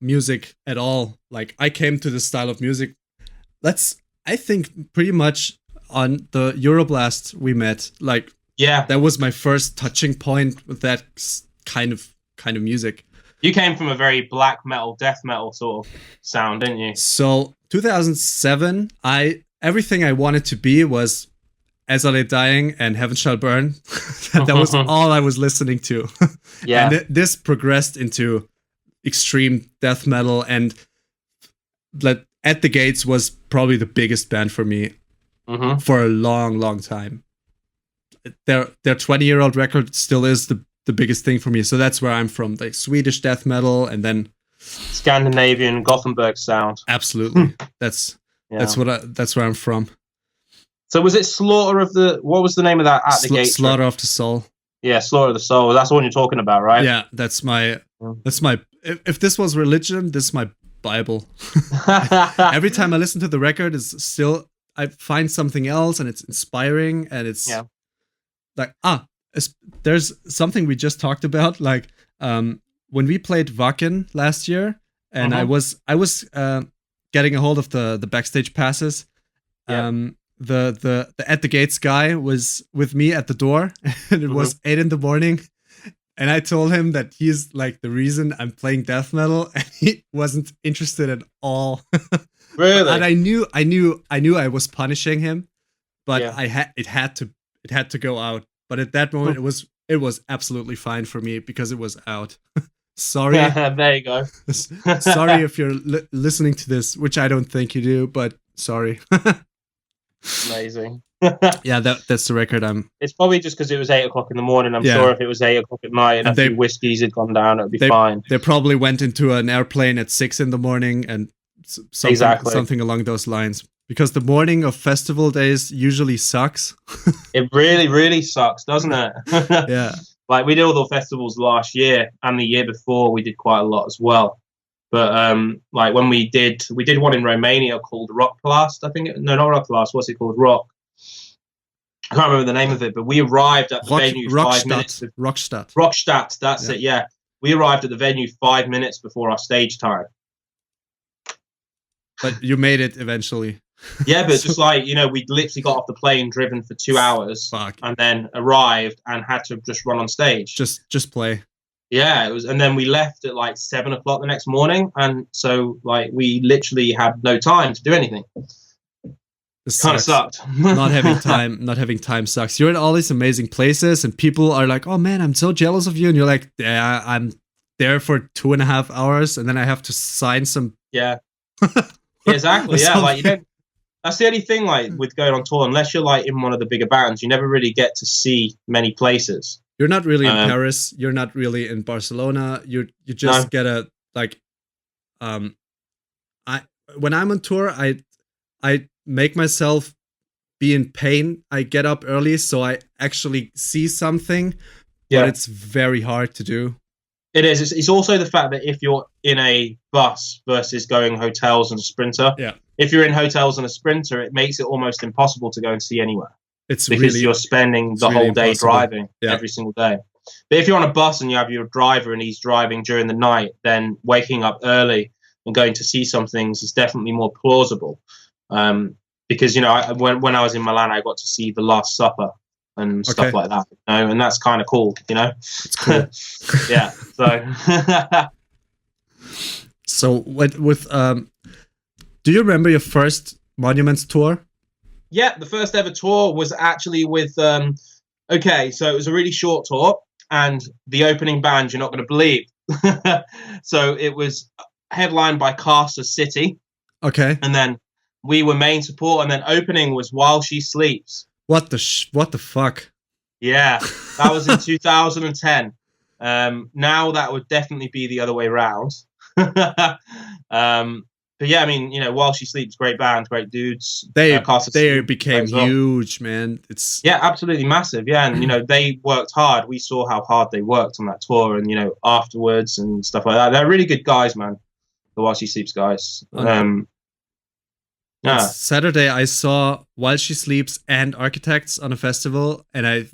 music at all. Like I came to this style of music, I think pretty much on the Euroblast we met. Like that was my first touching point with that kind of music. You came from a very black metal, death metal sort of sound, didn't you? So 2007, everything I wanted to be was As I Lay Dying and Heaven Shall Burn. That was all I was listening to. And this progressed into extreme death metal, and At the Gates was probably the biggest band for me for a long time. Their 20-year-old record still is the biggest thing for me. So that's where I'm from, like Swedish death metal, and then Scandinavian Gothenburg sound. Absolutely, that's where I'm from. So was it Slaughter of the? What was the name of that At the Gates? Slaughter of the Soul. Yeah, Slaughter of the Soul. That's the one you're talking about, right? Yeah, that's my. If this was religion, this is my Bible. Every time I listen to the record, I find something else, and it's inspiring, and it's like there's something we just talked about, like when we played Wacken last year, and I was getting a hold of the backstage passes. The At the Gates guy was with me at the door, and it was 8 a.m. And I told him that he's like the reason I'm playing death metal, and he wasn't interested at all. Really? And I knew I was punishing him, but it had to go out. But at that moment, it was absolutely fine for me because it was out. Sorry. There you go. Sorry if you're listening to this, which I don't think you do, but sorry. Amazing. Yeah, that's the record. It's probably just because it was 8 o'clock in the morning. I'm sure if it was 8 o'clock at night and a few whiskeys had gone down, it'd be fine. They probably went into an airplane at 6 a.m. and something along those lines. Because the morning of festival days usually sucks. It really, really sucks, doesn't it? Yeah. Like we did all the festivals last year, and the year before we did quite a lot as well. But like when we did one in Romania called Rock Blast, I think. No, not Rock Blast. What's it called? Rock. I can't remember the name of it, but we arrived at the venue 5 minutes. Rockstadt. That's it. Yeah, we arrived at the venue 5 minutes before our stage time. But you made it eventually. Yeah, but just like, we literally got off the plane, driven for 2 hours, and then arrived and had to just run on stage. Just play. Yeah, it was, and then we left at like 7 o'clock the next morning, and so like we literally had no time to do anything. It kind of sucked. Not having time sucks. You're in all these amazing places, and people are like, "Oh man, I'm so jealous of you," and you're like, "Yeah, I'm there for 2.5 hours, and then I have to sign some." Yeah. Exactly. Yeah, like you don't. That's the only thing, like with going on tour, unless you're like in one of the bigger bands, you never really get to see many places. You're not really in Paris. You're not really in Barcelona. You just get a like. When I'm on tour, I make myself be in pain. I get up early so I actually see something, but it's very hard to do. It is. It's also the fact that if you're in a bus versus going hotels and Sprinter, if you're in hotels on a Sprinter, it makes it almost impossible to go and see anywhere. It's because really, you're spending the whole day driving every single day. But if you're on a bus and you have your driver and he's driving during the night, then waking up early and going to see some things is definitely more plausible. Because, you know, when I was in Milan, I got to see the Last Supper and stuff like that, you know, and that's kind of cool, you know. It's cool. Yeah. So with do you remember your first Monuments tour? Yeah, the first ever tour was actually with so it was a really short tour, and the opening band you're not going to believe. So it was headlined by Carcer City. Okay. And then we were main support, and then opening was While She Sleeps. What the fuck? Yeah, that was in 2010. Now that would definitely be the other way around. But yeah, I mean, you know, While She Sleeps, great band, great dudes. They became huge, man. It's absolutely massive. Yeah, and you know, they worked hard. We saw how hard they worked on that tour, and you know, afterwards and stuff like that. They're really good guys, man. The While She Sleeps guys. Saturday, I saw While She Sleeps and Architects on a festival, and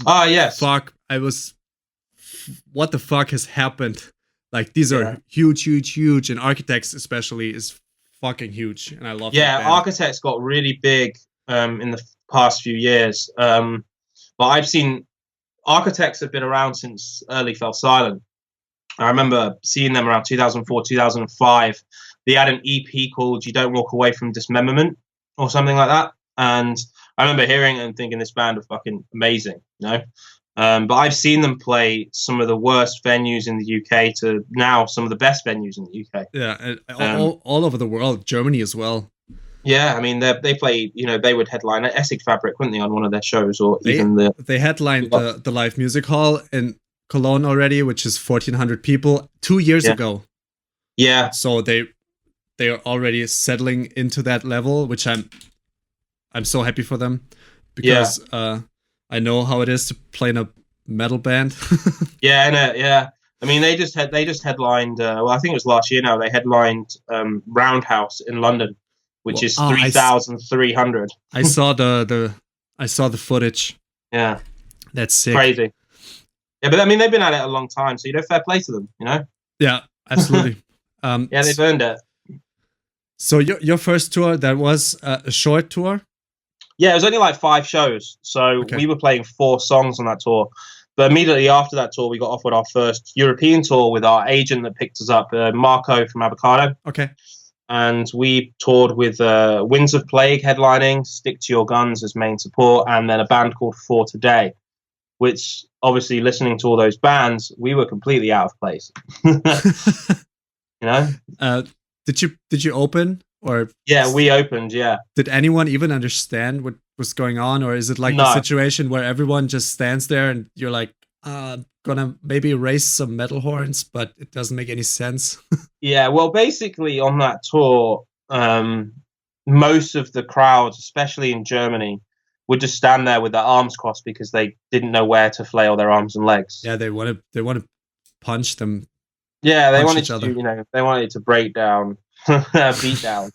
what the fuck has happened? Like, these are huge, and Architects especially is fucking huge, and I love. Yeah, Architects got really big in the past few years, but I've seen Architects have been around since early Fell Silent. I remember seeing them around 2004, 2005. They had an EP called "You Don't Walk Away from Dismemberment" or something like that, and I remember hearing it and thinking this band are fucking amazing, you know. But I've seen them play some of the worst venues in the UK to now some of the best venues in the UK. Yeah, all over the world, Germany as well. Yeah, I mean they play. You know, they would headline at Essig Fabric, wouldn't they, on one of their shows, or they headlined the Live Music Hall in Cologne already, which is 1,400 people 2 years ago. Yeah, so they are already settling into that level, which I'm so happy for them, because I know how it is to play in a metal band. Yeah. I mean, they just headlined. Well, I think it was last year. Now they headlined Roundhouse in London, which is 3,300. I saw the footage. Yeah, that's sick. Crazy. Yeah, but I mean, they've been at it a long time, so you know, fair play to them. You know. Yeah, absolutely. Yeah, they've earned it. So your first tour, that was a short tour? Yeah, it was only like 5 shows. So we were playing 4 songs on that tour. But immediately after that tour, we got offered our first European tour with our agent that picked us up, Marco from Avocado. Okay. And we toured with Winds of Plague headlining, Stick to Your Guns as main support, and then a band called For Today, which obviously, listening to all those bands, we were completely out of place. You know? Did you open, or? Yeah, we opened. Yeah. Did anyone even understand what was going on, or is it like a situation where everyone just stands there and you're like, gonna maybe raise some metal horns, but it doesn't make any sense? Yeah. Well, basically on that tour, most of the crowds, especially in Germany, would just stand there with their arms crossed because they didn't know where to flail their arms and legs. Yeah, they want to punch them. Yeah, they wanted to, you know, they wanted to break down, beat down.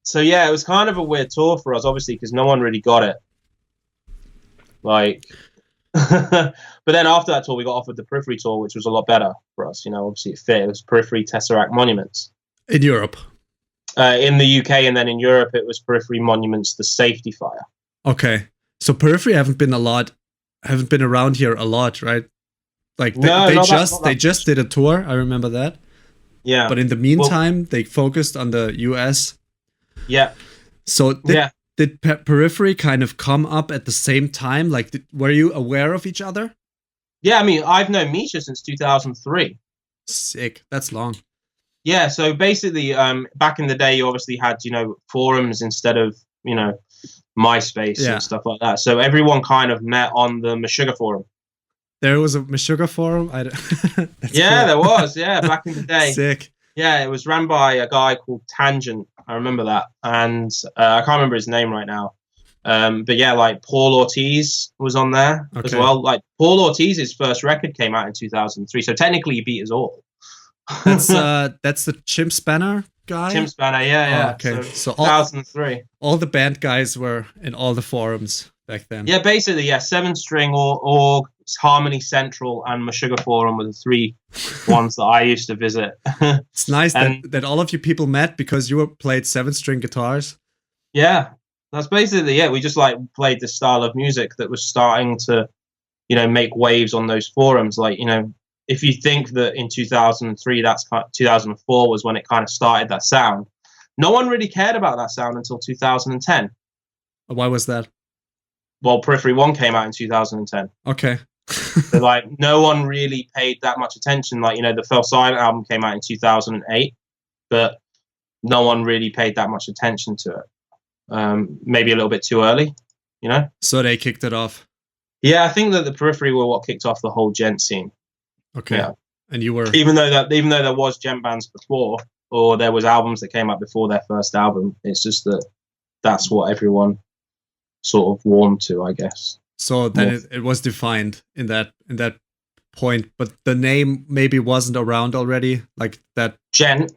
So yeah, it was kind of a weird tour for us, obviously, because no one really got it. Like, but then after that tour, we got offered the Periphery tour, which was a lot better for us. You know, obviously it fit. It was Periphery, Tesseract, Monuments in Europe. In the UK, and then in Europe, it was Periphery, Monuments, The Safety Fire. Okay, so Periphery haven't been around here a lot, right? Like they just did a tour. I remember that. Yeah. But in the meantime, they focused on the US. Yeah. So did Periphery kind of come up at the same time? Like, were you aware of each other? Yeah, I mean, I've known Misha since 2003. Sick. That's long. Yeah. So basically, back in the day, you obviously had, you know, forums instead of, you know, MySpace and stuff like that. So everyone kind of met on the Meshuggah forum. There was a Meshuggah forum? Yeah, cool. There was. Yeah, back in the day. Sick. Yeah, it was run by a guy called Tangent. I remember that. And I can't remember his name right now. But yeah, like Paul Ortiz was on there as well. Like Paul Ortiz's first record came out in 2003. So technically he beat us all. That's the Chimp Spanner? guy? Tim Spanner, yeah. Okay. So 2003. All the band guys were in all the forums back then. Yeah, basically, yeah. 7-String or Harmony Central and Meshuggah Forum were the 3 ones that I used to visit. It's nice and, that all of you people met because you played 7-string guitars. Yeah, that's basically it. We just like played this style of music that was starting to, make waves on those forums. Like, if you think that in 2003, 2004 was when it kind of started, that sound, no one really cared about that sound until 2010. Why was that? Well, Periphery 1 came out in 2010. Okay. So, like, no one really paid that much attention. Like, the Fell Silent album came out in 2008, but no one really paid that much attention to it. Maybe a little bit too early, So they kicked it off. Yeah, I think that the Periphery were what kicked off the whole gent scene. Okay. Yeah. And you were... Even though there was gent bands before, or there was albums that came out before their first album, it's just that's what everyone sort of warmed to, I guess. So then it was defined in that point, but the name maybe wasn't around already, like that gent,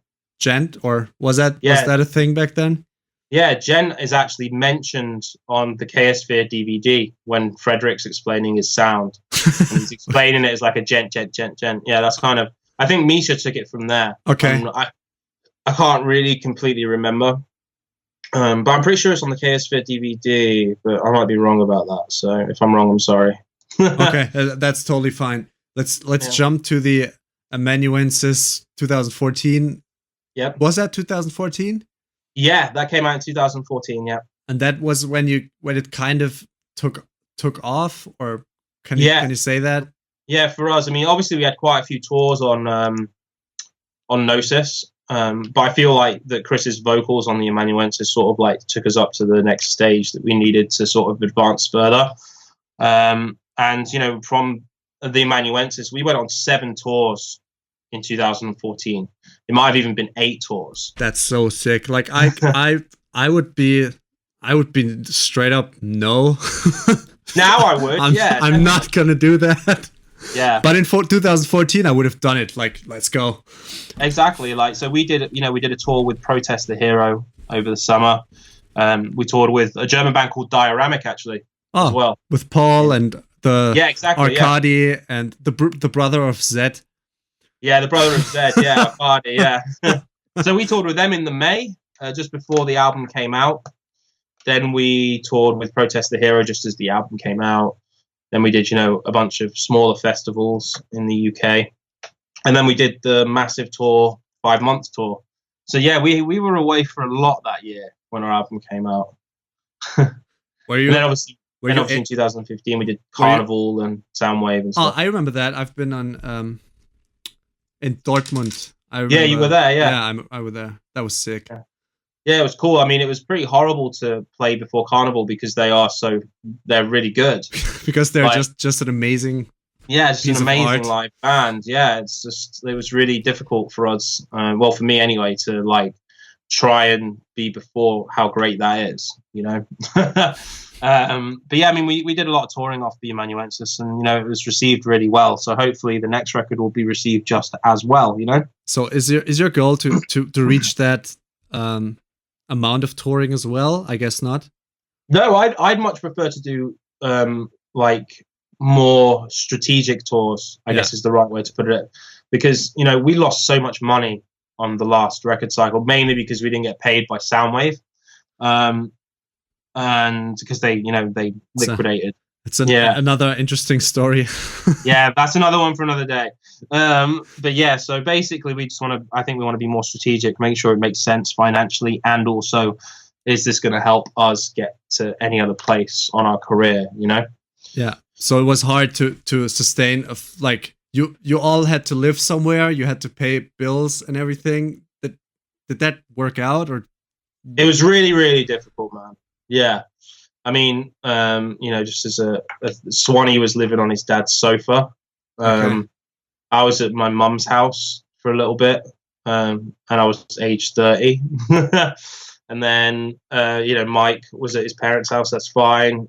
or was that a thing back then? Yeah, gent is actually mentioned on the Chaosphere DVD when Frederick's explaining his sound. And he's explaining it as like a gent. Yeah, that's kind of, I think Misha took it from there. Okay. I can't really completely remember. But I'm pretty sure it's on the Chaosphere DVD, but I might be wrong about that. So if I'm wrong, I'm sorry. Okay, that's totally fine. Let's jump to the Amanuensis 2014. Yep. Was that 2014? Yeah, that came out in 2014. Yeah. And that was when it kind of took off, or can you say that? Yeah, for us, I mean, obviously we had quite a few tours on Gnosis. But I feel like that Chris's vocals on the Amanuensis sort of like took us up to the next stage that we needed to sort of advance further. And, from the Amanuensis, we went on 7 tours in 2014. It might have even been 8 tours. That's so sick. Like I would be straight up no. Now I would, I'm not going to do that. Yeah, but in 2014 I would have done it. Like, let's go. Exactly. Like, so we did a tour with Protest the Hero over the summer. We toured with a German band called Dioramic actually as well, with Paul and the Arkady and the brother of Zed. Yeah, the brother of Zed. Yeah, Arkady. Yeah. So we toured with them in the May, just before the album came out. Then we toured with Protest the Hero just as the album came out. Then we did, a bunch of smaller festivals in the UK. And then we did the massive tour, 5-month tour. So, yeah, we were away for a lot that year when our album came out. Were you? And then obviously in 2015, we did Carnival and Soundwave and stuff. Oh, I remember that. I've been on in Dortmund. Yeah, you were there, yeah. Yeah, I was there. That was sick. Yeah, it was cool. I mean, it was pretty horrible to play before Carnival because they're really good. Because they're just an amazing just an amazing live band. Yeah, it was really difficult for us, well, for me anyway, to like try and be before how great that is, But yeah, I mean, we did a lot of touring off the Amanuensis, and it was received really well. So hopefully the next record will be received just as well, So is your goal to reach that amount of touring as well? I guess not. No, I'd much prefer to do like more strategic tours, I guess is the right way to put it, because we lost so much money on the last record cycle, mainly because we didn't get paid by Soundwave, and because they liquidated. It's another interesting story. Yeah, that's another one for another day. But yeah, so basically we just want to be more strategic, make sure it makes sense financially, and also is this going to help us get to any other place on our career, Yeah. So it was hard to sustain like you all had to live somewhere, you had to pay bills and everything. Did that work out, or? It was really, really difficult, man. Yeah. I mean, just as Swanee was living on his dad's sofa. I was at my mum's house for a little bit, and I was age 30. And then, Mike was at his parents' house. That's fine.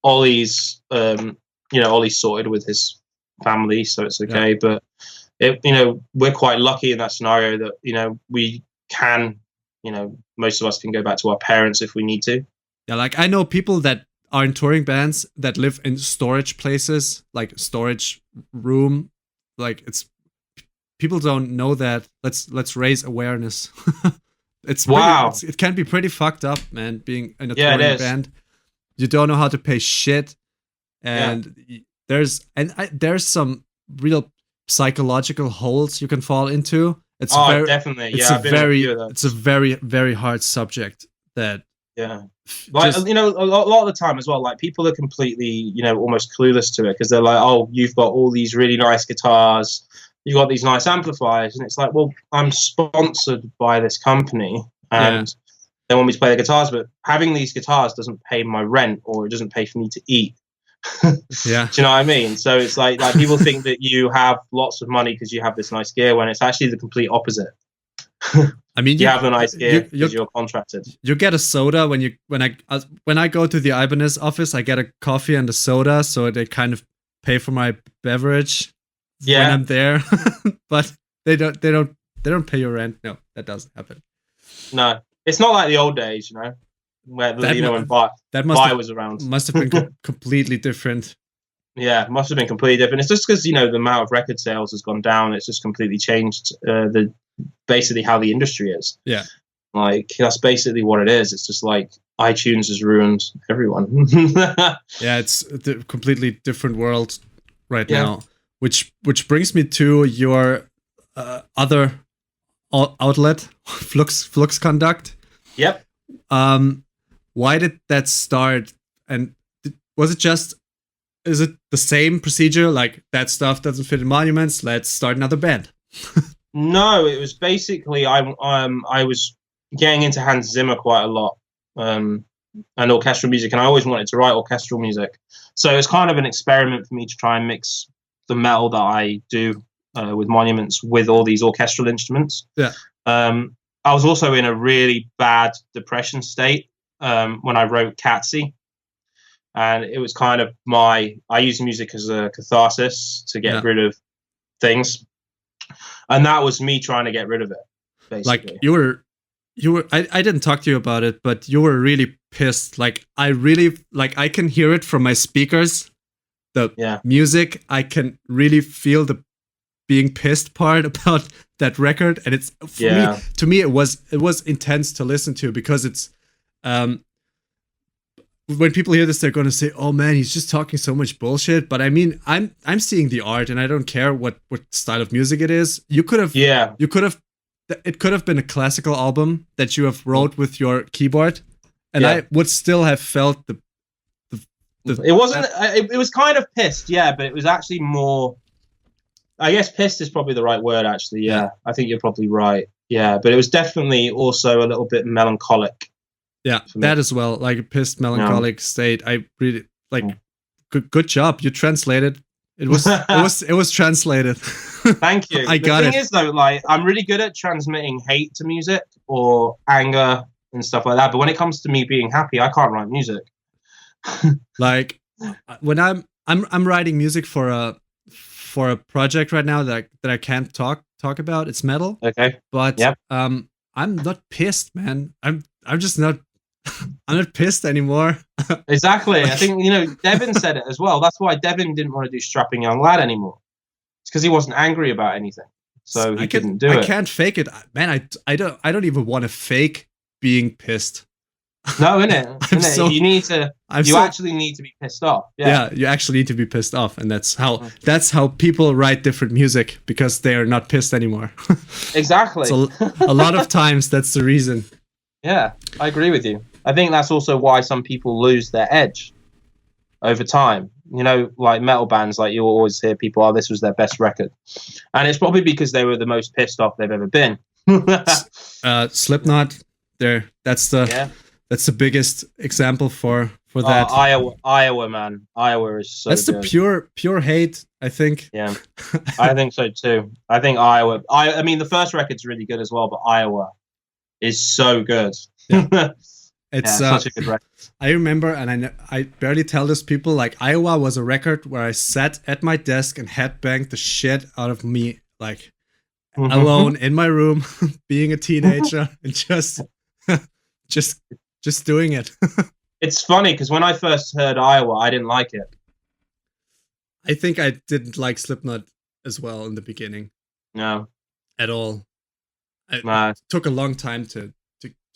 Ollie's sorted with his family, so it's okay. Yeah. But we're quite lucky in that scenario that we can, most of us can go back to our parents if we need to. Yeah, like I know people that are in touring bands that live in storage places, like storage room. Like it's people don't know that. Let's raise awareness. Wow. It can be pretty fucked up, man. Being in a Yeah, touring band, you don't know how to pay shit, and there's some real psychological holes you can fall into. Definitely. It's a very, very hard subject that. Yeah. Like, a lot of the time as well, like people are completely, almost clueless to it because they're like, oh, you've got all these really nice guitars, you've got these nice amplifiers. And it's like, well, I'm sponsored by this company and they want me to play their guitars, but having these guitars doesn't pay my rent or it doesn't pay for me to eat. Yeah. Do you know what I mean? So it's like people think that you have lots of money because you have this nice gear when it's actually the complete opposite. I mean, you have a nice gear because you're contracted. You get a soda when I go to the Ibanez office. I get a coffee and a soda, so they kind of pay for my beverage when I'm there. But they don't pay your rent. No, that doesn't happen. No, it's not like the old days, where when Buy was around. Must have been completely different. Yeah, must have been completely different. It's just because the amount of record sales has gone down. It's just completely changed basically how the industry is. Yeah, like that's basically what it is. It's just like iTunes has ruined everyone. Yeah, it's a completely different world right now. Which brings me to your other outlet, Flux Conduct. Yep. Why did that start? And was it just? Is it the same procedure? Like that stuff doesn't fit in Monuments. Let's start another band. No, it was basically I was getting into Hans Zimmer quite a lot, and orchestral music, and I always wanted to write orchestral music. So it's kind of an experiment for me to try and mix the metal that I do with Monuments with all these orchestral instruments. Yeah. I was also in a really bad depression state when I wrote Catsy. And it was kind of I use music as a catharsis to get rid of things. And that was me trying to get rid of it, basically. Like you were, I didn't talk to you about it, but you were really pissed. Like I can hear it from my speakers. The music, I can really feel the being pissed part about that record. And it's, to me, it was intense to listen to because it's, when people hear this, they're going to say, "Oh man, he's just talking so much bullshit." But I mean, I'm seeing the art, and I don't care what style of music it is. It could have been a classical album that you have wrote with your keyboard, and I would still have felt the. It wasn't. It was kind of pissed, but it was actually more. I guess pissed is probably the right word. Actually, yeah. I think you're probably right. Yeah, but it was definitely also a little bit melancholic. Yeah, that as well, like a pissed, melancholic state. I really like. Good job, you translated. It was it was translated. Thank you. The thing is, though, like I'm really good at transmitting hate to music or anger and stuff like that. But when it comes to me being happy, I can't write music. Like when I'm writing music for a project right now that I can't talk about. It's metal. Okay. But I'm not pissed, man. I'm just not. I'm not pissed anymore. Exactly. I think Devin said it as well. That's why Devin didn't want to do Strapping Young Lad anymore. It's because he wasn't angry about anything, so he couldn't do it. I can't fake it, man. I don't even want to fake being pissed. No, innit? You need to. Actually need to be pissed off. Yeah, you actually need to be pissed off, and that's how people write different music because they are not pissed anymore. Exactly. So a lot of times that's the reason. Yeah, I agree with you. I think that's also why some people lose their edge over time. Like metal bands, like you'll always hear people, "Oh, this was their best record," and it's probably because they were the most pissed off they've ever been. Slipknot, that's the biggest example for that. Iowa, man, Iowa is so. That's good. The pure hate, I think. Yeah, I think so too. I think Iowa. I mean, the first record's really good as well, but Iowa is so good. Yeah. It's such a good record. I remember, and I barely tell this people, like Iowa was a record where I sat at my desk and headbanged the shit out of me like alone in my room, being a teenager, and just doing it. It's funny because when I first heard Iowa, I didn't like it. I think I didn't like Slipknot as well in the beginning. No, at all. It took a long time to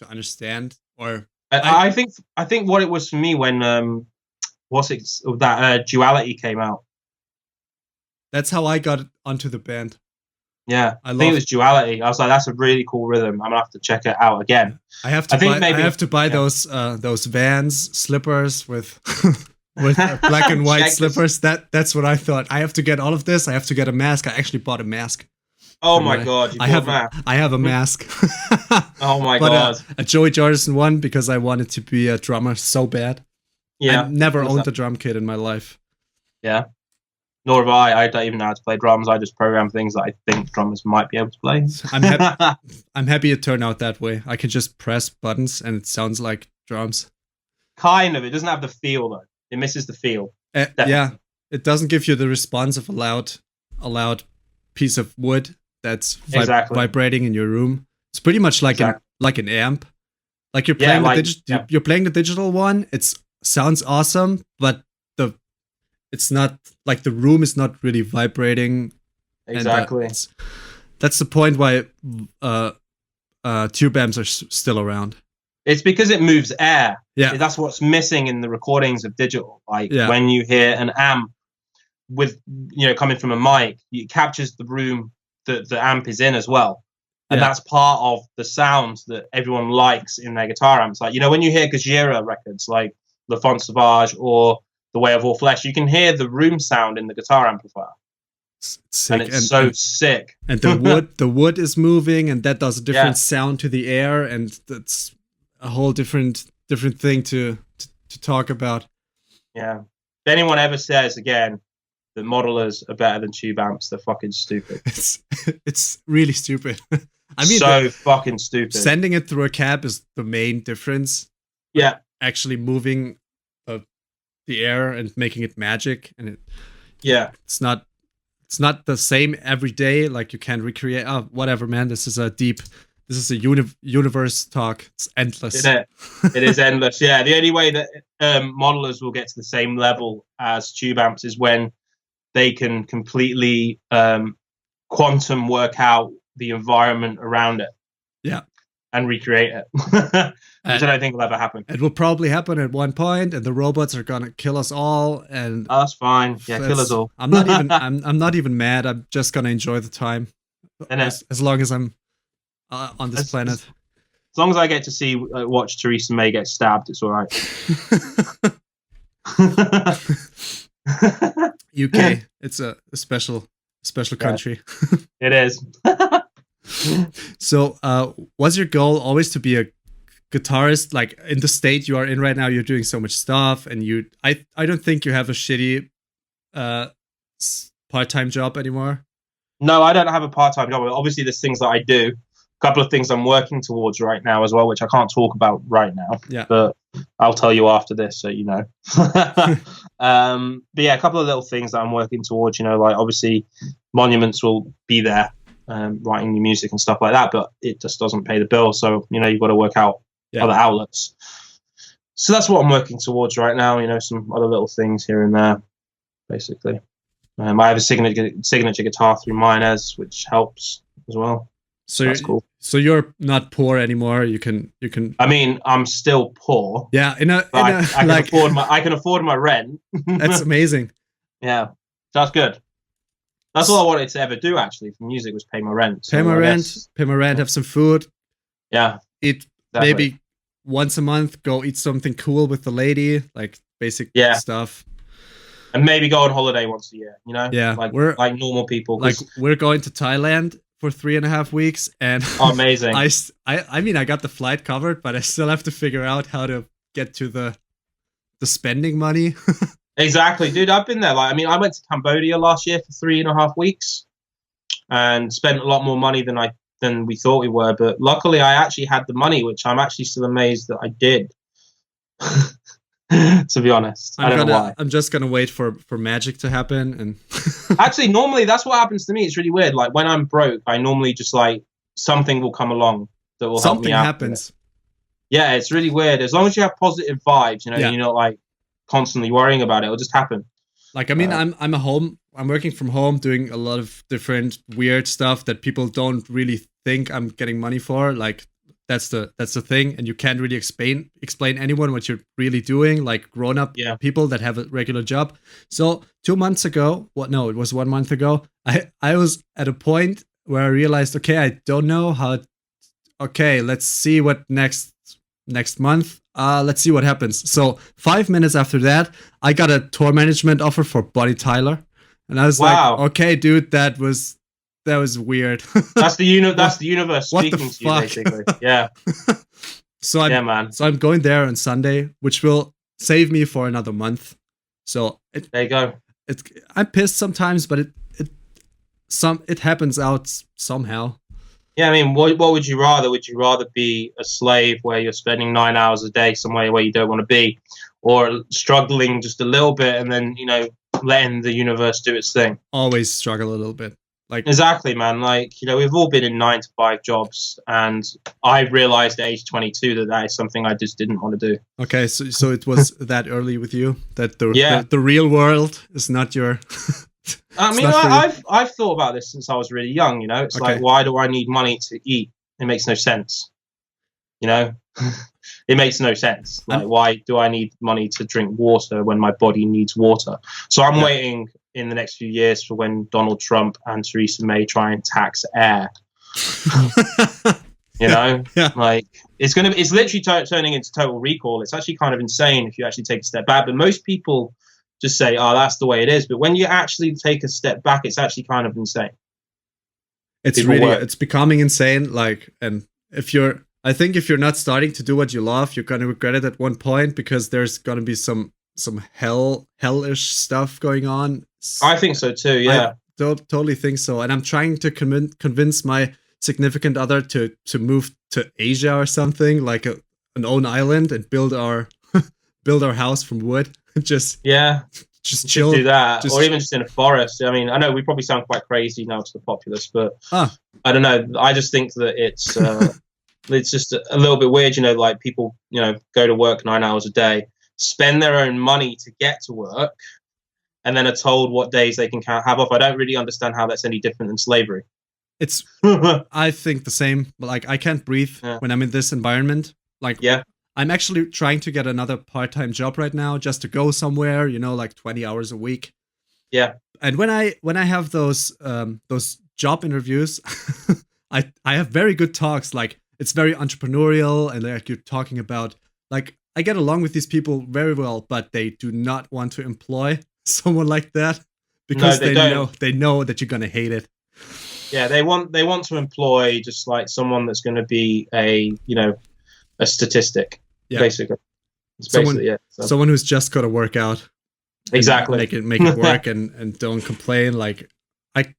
understand. Or I think what it was for me when Duality came out. That's how I got onto the band. Yeah, I think it was Duality. I was like, that's a really cool rhythm. I'm gonna have to check it out again. I have to buy those Vans slippers with black and white slippers. That's what I thought. I have to get all of this. I have to get a mask. I actually bought a mask. Oh my god! I have a mask. Oh my god! A Joey Jordison one because I wanted to be a drummer so bad. Yeah, I never owned a drum kit in my life. Yeah, nor have I. I don't even know how to play drums. I just program things that I think drummers might be able to play. I'm happy it turned out that way. I can just press buttons and it sounds like drums. Kind of. It doesn't have the feel though. It misses the feel. Yeah, it doesn't give you the response of a loud piece of wood that's vibrating in your room. It's pretty much like an amp. Like you're playing you're playing the digital one. It sounds awesome, but it's not like the room is not really vibrating. Exactly. And that's the point why tube amps are still around. It's because it moves air. Yeah, that's what's missing in the recordings of digital. Like when you hear an amp with coming from a mic, it captures the room that the amp is in as well, and that's part of the sound that everyone likes in their guitar amps. Like when you hear Gojira records like Le Font Sauvage or The Way of All Flesh, you can hear the room sound in the guitar amplifier. Sick. And it's so sick. And the wood is moving, and that does a different sound to the air, and that's a whole different thing to talk about. Yeah. If anyone ever says again that modelers are better than tube amps, they're fucking stupid. It's really stupid. I mean, so fucking stupid. Sending it through a cab is the main difference. Yeah. Actually moving the air and making it magic, and it's not the same every day. Like you can't recreate. Oh, whatever, man. This is a universe talk. It's endless. It is endless. Yeah. The only way that modelers will get to the same level as tube amps is when they can completely quantum work out the environment around it. Yeah. And recreate it. Which I don't think will ever happen. It will probably happen at one point, and the robots are gonna kill us all. And that's fine. Yeah, kill us all. I'm not even mad. I'm just gonna enjoy the time. As long as I'm on this planet. As long as I get to watch Theresa May get stabbed, it's all right. UK, it's a special country. It is. So, was your goal always to be a guitarist? Like in the state you are in right now, you're doing so much stuff, and I don't think you have a shitty part-time job anymore. No, I don't have a part-time job. Obviously, there's things that I do. A couple of things I'm working towards right now as well, which I can't talk about right now. Yeah. But I'll tell you after this, so you know. But yeah, a couple of little things that I'm working towards. Like obviously, Monuments will be there, writing new music and stuff like that. But it just doesn't pay the bill. So you've got to work out other outlets. So that's what I'm working towards right now. Some other little things here and there, basically. I have a signature guitar through Minez, which helps as well. So that's cool. So you're not poor anymore. You can. I mean, I'm still poor. Yeah, I can afford my rent. That's amazing. Yeah, that's good. That's all I wanted to ever do actually for music was pay my rent. Pay my rent. Have some food. Yeah. Eat maybe once a month. Go eat something cool with the lady, like basic stuff. And maybe go on holiday once a year. Yeah, like normal people. Like we're going to Thailand for 3.5 weeks, and amazing. I mean, I got the flight covered, but I still have to figure out how to get to the spending money. Exactly, dude. I've been there. I went to Cambodia last year for 3.5 weeks, and spent a lot more money than we thought we were. But luckily, I actually had the money, which I'm actually still amazed that I did. to be honest. I don't know why. I'm just gonna wait for magic to happen. And actually, normally that's what happens to me. It's really weird. Like when I'm broke, I normally just like something will come along that will help me out. Something happens. Yeah, it's really weird. As long as you have positive vibes, you know, Yeah. you're not like constantly worrying about it. It'll just happen. Like, I mean, I'm working from home, doing a lot of different weird stuff that people don't really think I'm getting money for. Like, that's the thing, and you can't really explain anyone what you're really doing. Like grown up people that have a regular job. So 2 months ago, it was 1 month ago. I was at a point where I realized, okay, I don't know how. Okay, let's see what next month. Let's see what happens. So 5 minutes after that, I got a tour management offer for Bonnie Tyler, and I was like, okay, dude, that was weird. That's the universe speaking to you, basically. Yeah. So I'm going there on Sunday, which will save me for another month. So there you go. I'm pissed sometimes, but it happens out somehow. Yeah, I mean, what would you rather? Would you rather be a slave where you're spending 9 hours a day somewhere where you don't want to be, or struggling just a little bit and then, you know, letting the universe do its thing? Always struggle a little bit. Like exactly, man. Like, you know, we've all been in 9-to-5 jobs, and I realized at age 22 that is something I just didn't want to do. Okay, so it was that early with you that the real world is not your. I mean, I've thought about this since I was really young. You know, it's like, why do I need money to eat? It makes no sense. You know, it makes no sense. Like, why do I need money to drink water when my body needs water? So I'm waiting in the next few years for when Donald Trump and Theresa May try and tax air. You know, like it's literally turning into Total Recall. It's actually kind of insane if you actually take a step back. But most people just say, "Oh, that's the way it is." But when you actually take a step back, it's actually kind of insane. It's becoming insane. Like, and I think if you're not starting to do what you love, you're gonna regret it at one point, because there's gonna be some hellish stuff going on. I think so too. Yeah, I totally think so. And I'm trying to convince my significant other to move to Asia or something, like an own island, and build our house from wood. Just chill. Do that, or even just in a forest. I mean, I know we probably sound quite crazy now to the populace, but I don't know. I just think that it's it's just a little bit weird. You know, like people, you know, go to work 9 hours a day, spend their own money to get to work, and then are told what days they can have off. I don't really understand how that's any different than slavery. It's I think the same. Like, I can't breathe when I'm in this environment. Like, I'm actually trying to get another part-time job right now, just to go somewhere, you know, like 20 hours a week. Yeah. And when I have those job interviews, I have very good talks. Like, it's very entrepreneurial, and like you're talking about, like, I get along with these people very well, but they do not want to employ someone like that, because they know that you're gonna hate it. Yeah, they want to employ just like someone that's going to be a statistic. Yeah. Basically. It's someone who's just got to work out. Exactly. Make it work and don't complain. Like, I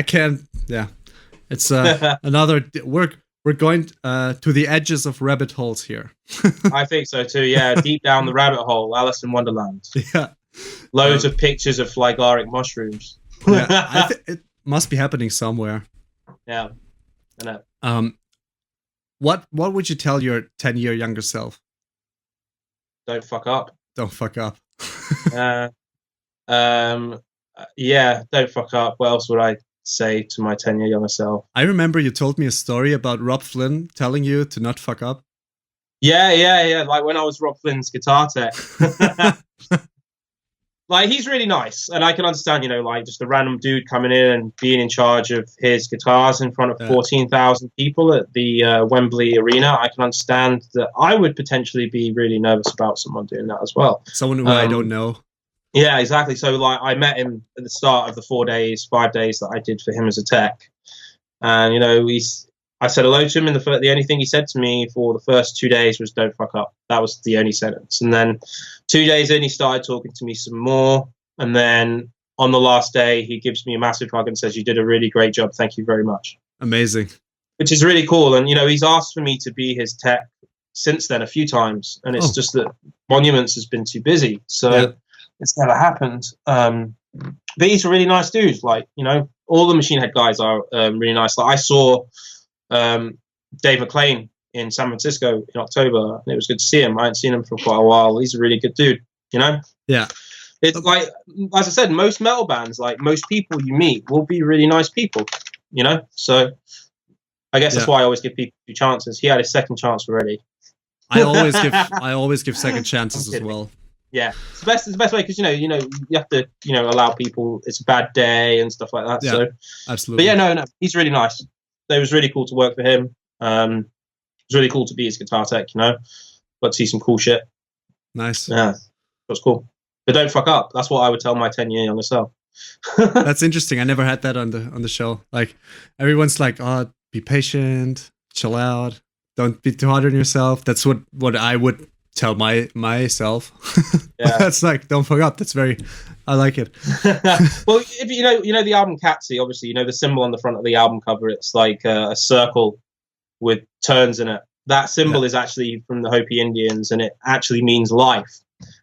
can't. Yeah, it's another. We're going to the edges of rabbit holes here. I think so too. Yeah, deep down the rabbit hole, Alice in Wonderland. Yeah, loads of pictures of flygaric mushrooms. Yeah, it must be happening somewhere. Yeah, I know. What would you tell your 10-year younger self? Don't fuck up. Don't fuck up. Yeah, don't fuck up. What else would I say to my 10-year younger self? I remember you told me a story about Rob Flynn telling you to not fuck up. Yeah. Like when I was Rob Flynn's guitar tech. Like, he's really nice, and I can understand, you know, like just a random dude coming in and being in charge of his guitars in front of 14,000 people at the Wembley Arena. I can understand that I would potentially be really nervous about someone doing that as well. Someone who I don't know. Yeah, exactly. So, like, I met him at the start of the 5 days that I did for him as a tech, and you know, I said hello to him, and the only thing he said to me for the first 2 days was "Don't fuck up." That was the only sentence. And then 2 days in, he started talking to me some more. And then on the last day, he gives me a massive hug and says, "You did a really great job. Thank you very much." Amazing. Which is really cool. And you know, he's asked for me to be his tech since then a few times, and it's just that Monuments has been too busy, so it's never happened. But he's a really nice dude. Like, you know, all the Machine Head guys are really nice. Like, I saw Dave McClain in San Francisco in October, and it was good to see him. I hadn't seen him for quite a while. He's a really good dude, you know? Yeah. It's like, as I said, most metal bands, like most people you meet will be really nice people, you know? So I guess that's why I always give people 2 chances. He had his second chance already. I always give second chances as well. Yeah, it's the best way, because you have to allow people. It's a bad day and stuff like that. Yeah, so absolutely. But yeah, no, he's really nice. It was really cool to work for him. It was really cool to be his guitar tech. Got to see some cool shit. Nice. Yeah, it was cool. But don't fuck up. That's what I would tell my 10-year younger self. That's interesting. I never had that on the show. Like, everyone's like, "Oh, be patient, chill out, don't be too hard on yourself." That's what I would tell myself. Yeah. That's like, don't fuck up. That's I like it. Well, if you know the album Catsy, obviously, the symbol on the front of the album cover, it's like a circle with turns in it. That symbol is actually from the Hopi Indians, and it actually means life.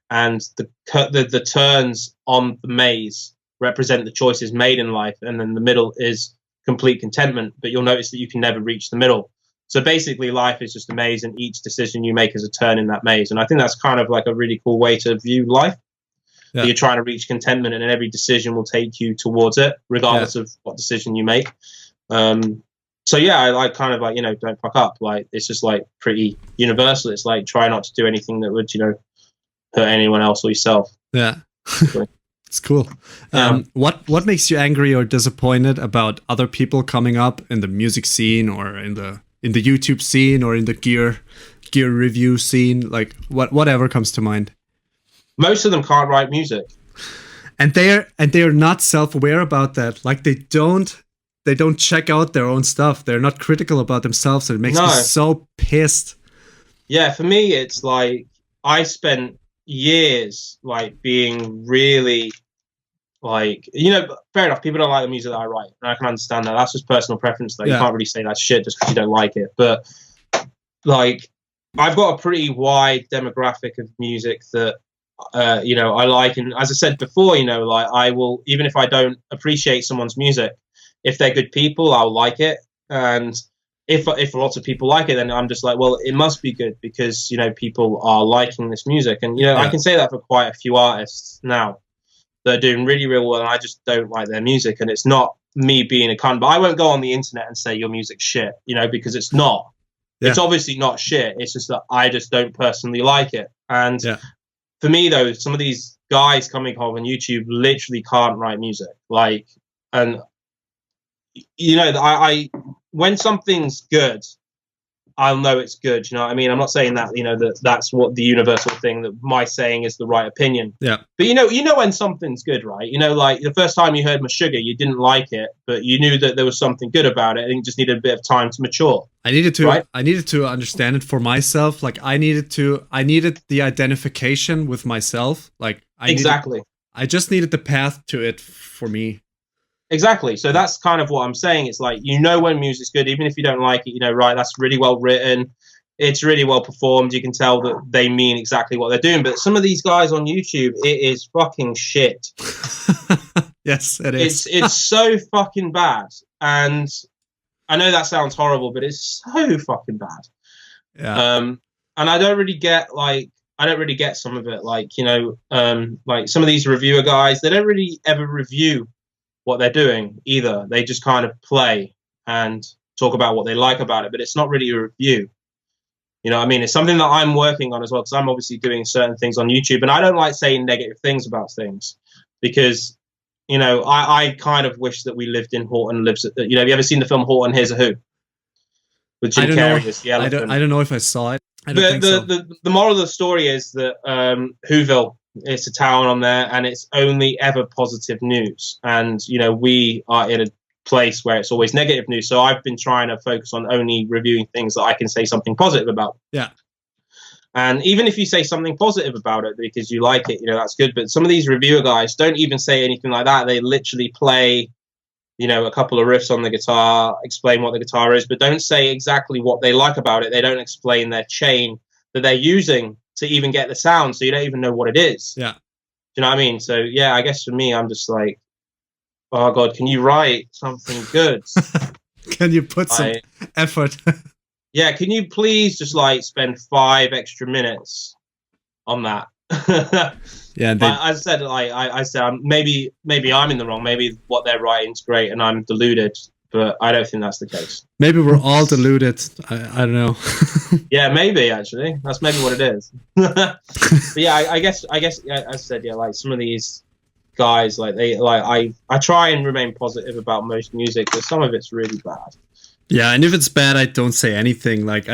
And the turns on the maze represent the choices made in life, and then the middle is complete contentment. But you'll notice that you can never reach the middle. So basically, life is just a maze, and each decision you make is a turn in that maze. And I think that's kind of like a really cool way to view life. Yeah. You're trying to reach contentment, and every decision will take you towards it, regardless of what decision you make. So yeah, I kind of like, don't fuck up. Like, it's just like pretty universal. It's like, try not to do anything that would, hurt anyone else or yourself. Yeah. It's cool. What makes you angry or disappointed about other people coming up in the music scene, or in the YouTube scene, or in the gear review scene? Like, whatever comes to mind. Most of them can't write music, and they're not self-aware about that. Like, they don't check out their own stuff. They're not critical about themselves. And it makes me so pissed. Yeah, for me, it's like, I spent years like being really like, fair enough, people don't like the music that I write, and I can understand that. That's just personal preference, though. You can't really say that's shit just because you don't like it. But like, I've got a pretty wide demographic of music that I like, and as I said before, like, I will, even if I don't appreciate someone's music, if they're good people, I'll like it. And if lots of people like it, then I'm just like, well, it must be good, because people are liking this music. And I can say that for quite a few artists now. They're doing really, really well, and I just don't like their music. And it's not me being a cunt, but I won't go on the internet and say your music's shit, because it's not. Yeah. It's obviously not shit. It's just that I just don't personally like it. And for me, though, some of these guys coming up on YouTube literally can't write music. Like, and I when something's good, I'll know it's good. You know what I mean? I'm not saying that, that's what the universal thing, that my saying is the right opinion. Yeah. But when something's good, right? Like the first time you heard Meshuggah, you didn't like it, but you knew that there was something good about it, and you just needed a bit of time to mature. I needed to understand it for myself. Like, I needed the identification with myself. Like, I just needed the path to it for me. Exactly. So that's kind of what I'm saying. It's like, when music's good, even if you don't like it, right, that's really well written. It's really well performed. You can tell that they mean exactly what they're doing. But some of these guys on YouTube, it is fucking shit. Yes, it is. It's so fucking bad. And I know that sounds horrible, but it's so fucking bad. Yeah. And I don't really get some of it. Like, like some of these reviewer guys, they don't really ever review what they're doing either. They just kind of play and talk about what they like about it, but it's not really a review. You know what I mean? It's something that I'm working on as well, because I'm obviously doing certain things on YouTube, and I don't like saying negative things about things, because I kind of wish that we lived in Horton Lives. Have you ever seen the film Horton Hears a Who with Jim Carrey as the elephant? I don't know if I saw it. The moral of the story is that Whoville, it's a town on there, and it's only ever positive news. And, we are in a place where it's always negative news. So I've been trying to focus on only reviewing things that I can say something positive about. Yeah. And even if you say something positive about it because you like it, that's good. But some of these reviewer guys don't even say anything like that. They literally play a couple of riffs on the guitar, explain what the guitar is, but don't say exactly what they like about it. They don't explain their chain that they're using to even get the sound, so you don't even know what it is. Yeah. Do you know what I mean? So, yeah, I guess for me, I'm just like, oh, God, can you write something good? Can you put some effort? Yeah, can you please just, like, spend 5 extra minutes on that? Yeah, as I said, I said maybe I'm in the wrong. Maybe what they're writing's great and I'm deluded, but I don't think that's the case. Maybe we're all deluded. I don't know. Yeah, maybe actually that's maybe what it is. But yeah, I guess as I said, yeah, like some of these guys, like I try and remain positive about most music, but some of it's really bad. Yeah, and if it's bad, I don't say anything. Like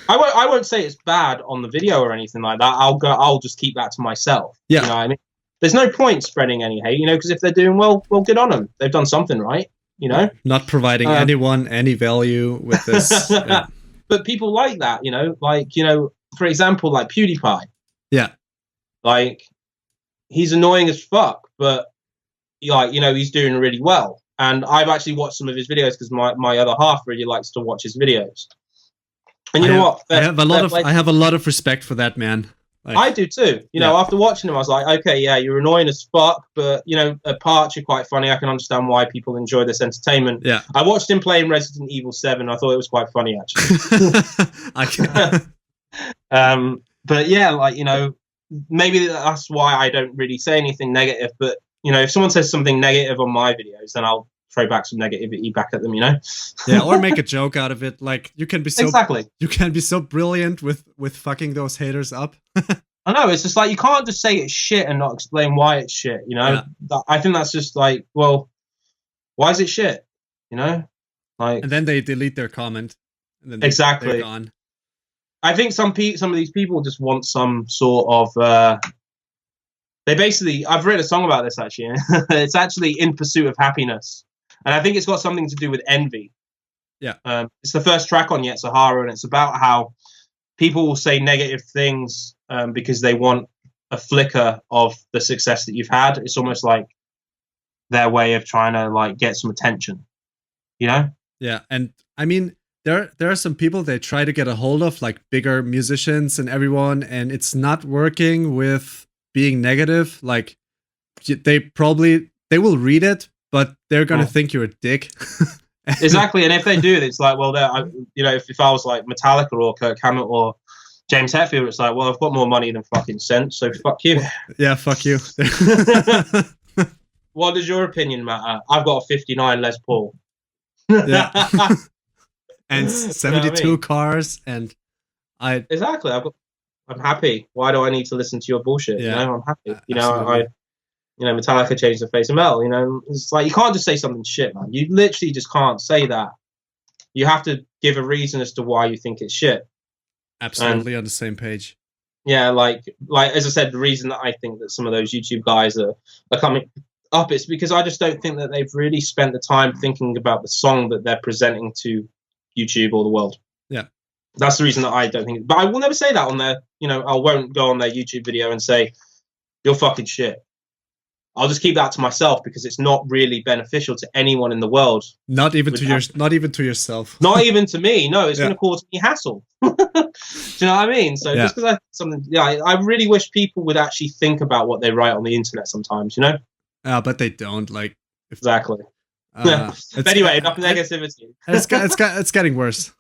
I won't say it's bad on the video or anything like that. I'll just keep that to myself. Yeah. You know what I mean? There's no point spreading any hate, because if they're doing well, good on them. They've done something right, Not providing anyone any value with this. Yeah. But people like that, for example, like PewDiePie. Yeah. Like, he's annoying as fuck, but he's doing really well. And I've actually watched some of his videos because my other half really likes to watch his videos. And you know what? I have a lot of respect for that man. Like, I do too. After watching him, I was like, okay, yeah, you're annoying as fuck, but at parts you're quite funny. I can understand why people enjoy this entertainment. Yeah. I watched him playing Resident Evil 7. I thought it was quite funny actually. But yeah, maybe that's why I don't really say anything negative. But if someone says something negative on my videos, then I'll throw back some negativity back at them, Yeah, or make a joke out of it. Like, you can be so exactly. You can be so brilliant with fucking those haters up. I know, it's just like you can't just say it's shit and not explain why it's shit. Yeah. I think that's just like, well, why is it shit? Like, and then they delete their comment. And then exactly. They're gone. I think some of these people just want some sort of. I've written a song about this actually. It's actually In Pursuit of Happiness. And I think it's got something to do with envy. Yeah. It's the first track on Yet Sahara, and it's about how people will say negative things because they want a flicker of the success that you've had. It's almost like their way of trying to like get some attention, Yeah. And I mean, there are some people they try to get a hold of, like bigger musicians and everyone, and it's not working with being negative. Like, they will read it, but they're gonna think you're a dick. Exactly, and if they do, it's like, well, if I was like Metallica or Kirk Hammett or James Hetfield, it's like, well, I've got more money than fucking sense, so fuck you. Yeah, fuck you. What does your opinion matter? I've got a '59 Les Paul. Yeah. And 72 cars, and exactly. I'm happy. Why do I need to listen to your bullshit? Yeah. I'm happy. Metallica changed the face of metal. It's like you can't just say something shit, man. You literally just can't say that. You have to give a reason as to why you think it's shit. Absolutely on the same page. Yeah, like as I said, the reason that I think that some of those YouTube guys are coming up is because I just don't think that they've really spent the time thinking about the song that they're presenting to YouTube or the world. Yeah. That's the reason that I don't think. But I will never say that on their, I won't go on their YouTube video and say, you're fucking shit. I'll just keep that to myself because it's not really beneficial to anyone in the world. Not even to yourself. Not even to me. No, it's going to cause me hassle. Do you know what I mean? So just because I really wish people would actually think about what they write on the internet sometimes, but they don't. Like, exactly. Anyway, enough negativity. It's getting worse.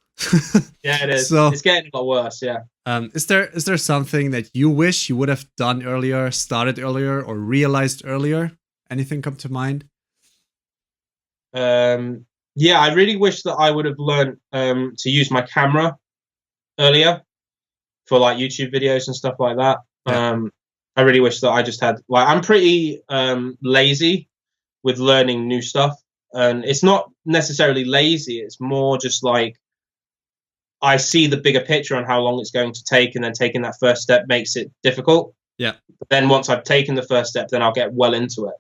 Yeah, it is. So, it's getting a lot worse. Yeah. Is there something that you wish you would have done earlier, started earlier, or realized earlier? Anything come to mind? Yeah, I really wish that I would have learned to use my camera earlier for like YouTube videos and stuff like that. Yeah. I really wish that I just had I'm pretty lazy with learning new stuff, and it's not necessarily lazy. It's more just like I see the bigger picture on how long it's going to take, and then taking that first step makes it difficult. Yeah. But then once I've taken the first step, then I'll get well into it.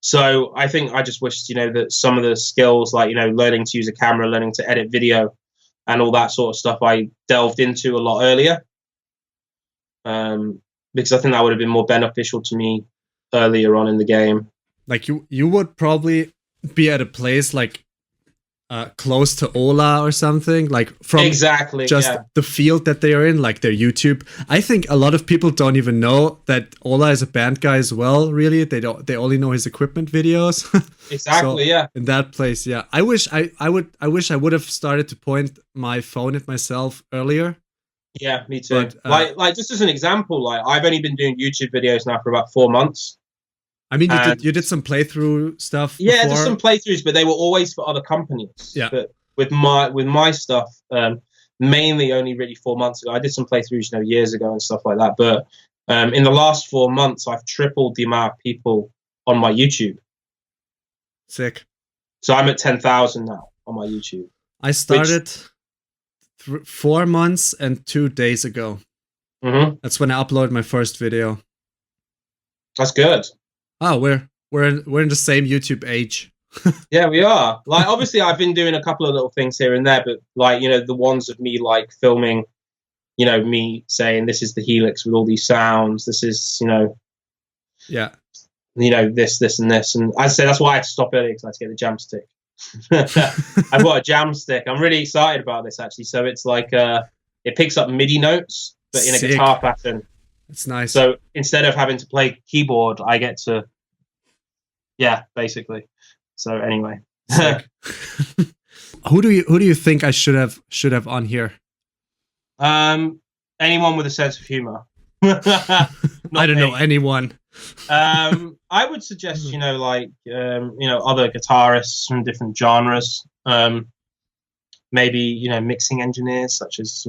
So I think I just wish, that some of the skills, like, learning to use a camera, learning to edit video and all that sort of stuff, I delved into a lot earlier. Because I think that would have been more beneficial to me earlier on in the game. Like you would probably be at a place like close to Ola or something, like from exactly just the field that they are in, like their YouTube. I think a lot of people don't even know that Ola is a band guy as well. Really, they only know his equipment videos. Exactly. So, yeah. in that place, yeah. I wish I would have started to point my phone at myself earlier. Yeah, me too. But, like just as an example, like I've only been doing YouTube videos now for about 4 months. I mean, you did some playthrough stuff. Yeah, before. just some playthroughs, but they were always for other companies. Yeah. But with my stuff, mainly only really 4 months ago. I did some playthroughs, years ago and stuff like that. But in the last 4 months, I've tripled the amount of people on my YouTube. Sick. So I'm at 10,000 now on my YouTube. I started 4 months and 2 days ago. Mm-hmm. That's when I uploaded my first video. That's good. Oh, we're in the same YouTube age. Yeah, we are. Like, obviously, I've been doing a couple of little things here and there, but like, the ones of me like filming, me saying this is the Helix with all these sounds. This is, yeah, this and this. And I said that's why I had to stop early because I had to get the jam stick. I've got a jam stick. I'm really excited about this actually. So it's like it picks up MIDI notes, but in a guitar pattern. It's nice. So instead of having to play keyboard, I get to, basically. So anyway, who do you think I should have on here? Anyone with a sense of humor. I don't know anyone. I would suggest other guitarists from different genres. Maybe mixing engineers such as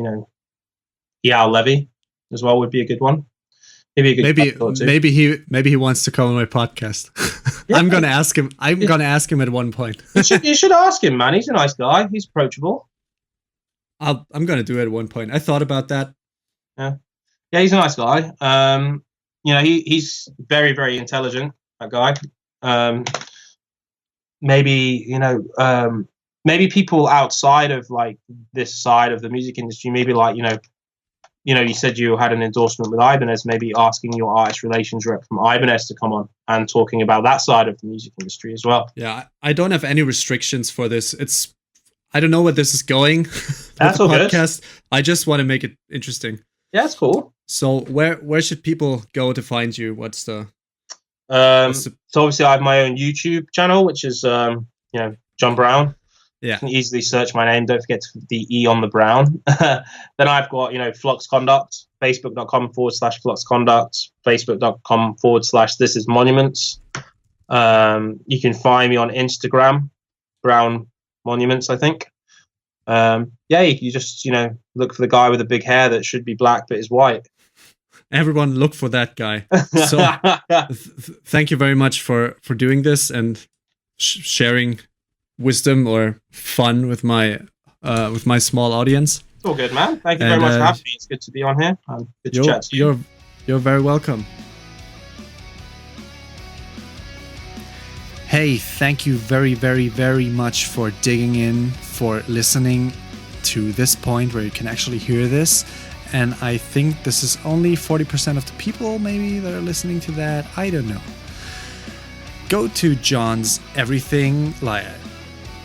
E.L. Levy as well would be a good one. Maybe he wants to come on my podcast. Yeah. I'm gonna ask him. I'm gonna ask him at one point. You should ask him, man. He's a nice guy. He's approachable. I'm gonna do it at one point. I thought about that. Yeah, he's a nice guy. He's very, very intelligent. That guy. Maybe people outside of like this side of the music industry, maybe like you said you had an endorsement with Ibanez, maybe asking your artist relations rep from Ibanez to come on and talking about that side of the music industry as well. Yeah, I don't have any restrictions for this. I don't know where this is going. That's all podcast. Good. I just want to make it interesting. Yeah, that's cool. So where should people go to find you? What's the so obviously I have my own YouTube channel, which is John Browne. Yeah. You can easily search my name. Don't forget the E on the Browne. Then I've got, Flux Conduct, facebook.com/Flux Conduct, facebook.com/This Is Monuments. You can find me on Instagram, Browne Monuments, I think. You just, look for the guy with the big hair that should be black but is white. Everyone look for that guy. So thank you very much for doing this and sharing wisdom or fun with my small audience. It's all good, man. Thank you very much for having me. It's good to be on here. Good to chat to you. You're very welcome. Hey, thank you very, very, very much for digging in, for listening to this point where you can actually hear this. And I think this is only 40% of the people maybe that are listening to that. I don't know. Go to John's everything,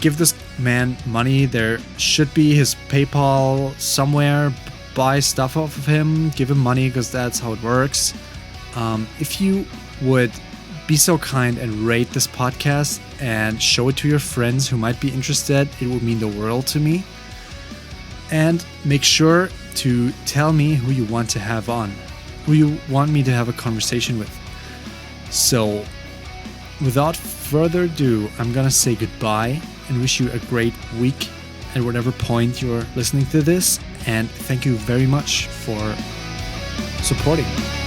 give this man money. There should be his PayPal somewhere. Buy stuff off of him. Give him money because that's how it works. If you would be so kind and rate this podcast and show it to your friends who might be interested, it would mean the world to me. And make sure to tell me who you want to have on, who you want me to have a conversation with. So, without further ado, I'm gonna say goodbye and wish you a great week at whatever point you're listening to this. And thank you very much for supporting me.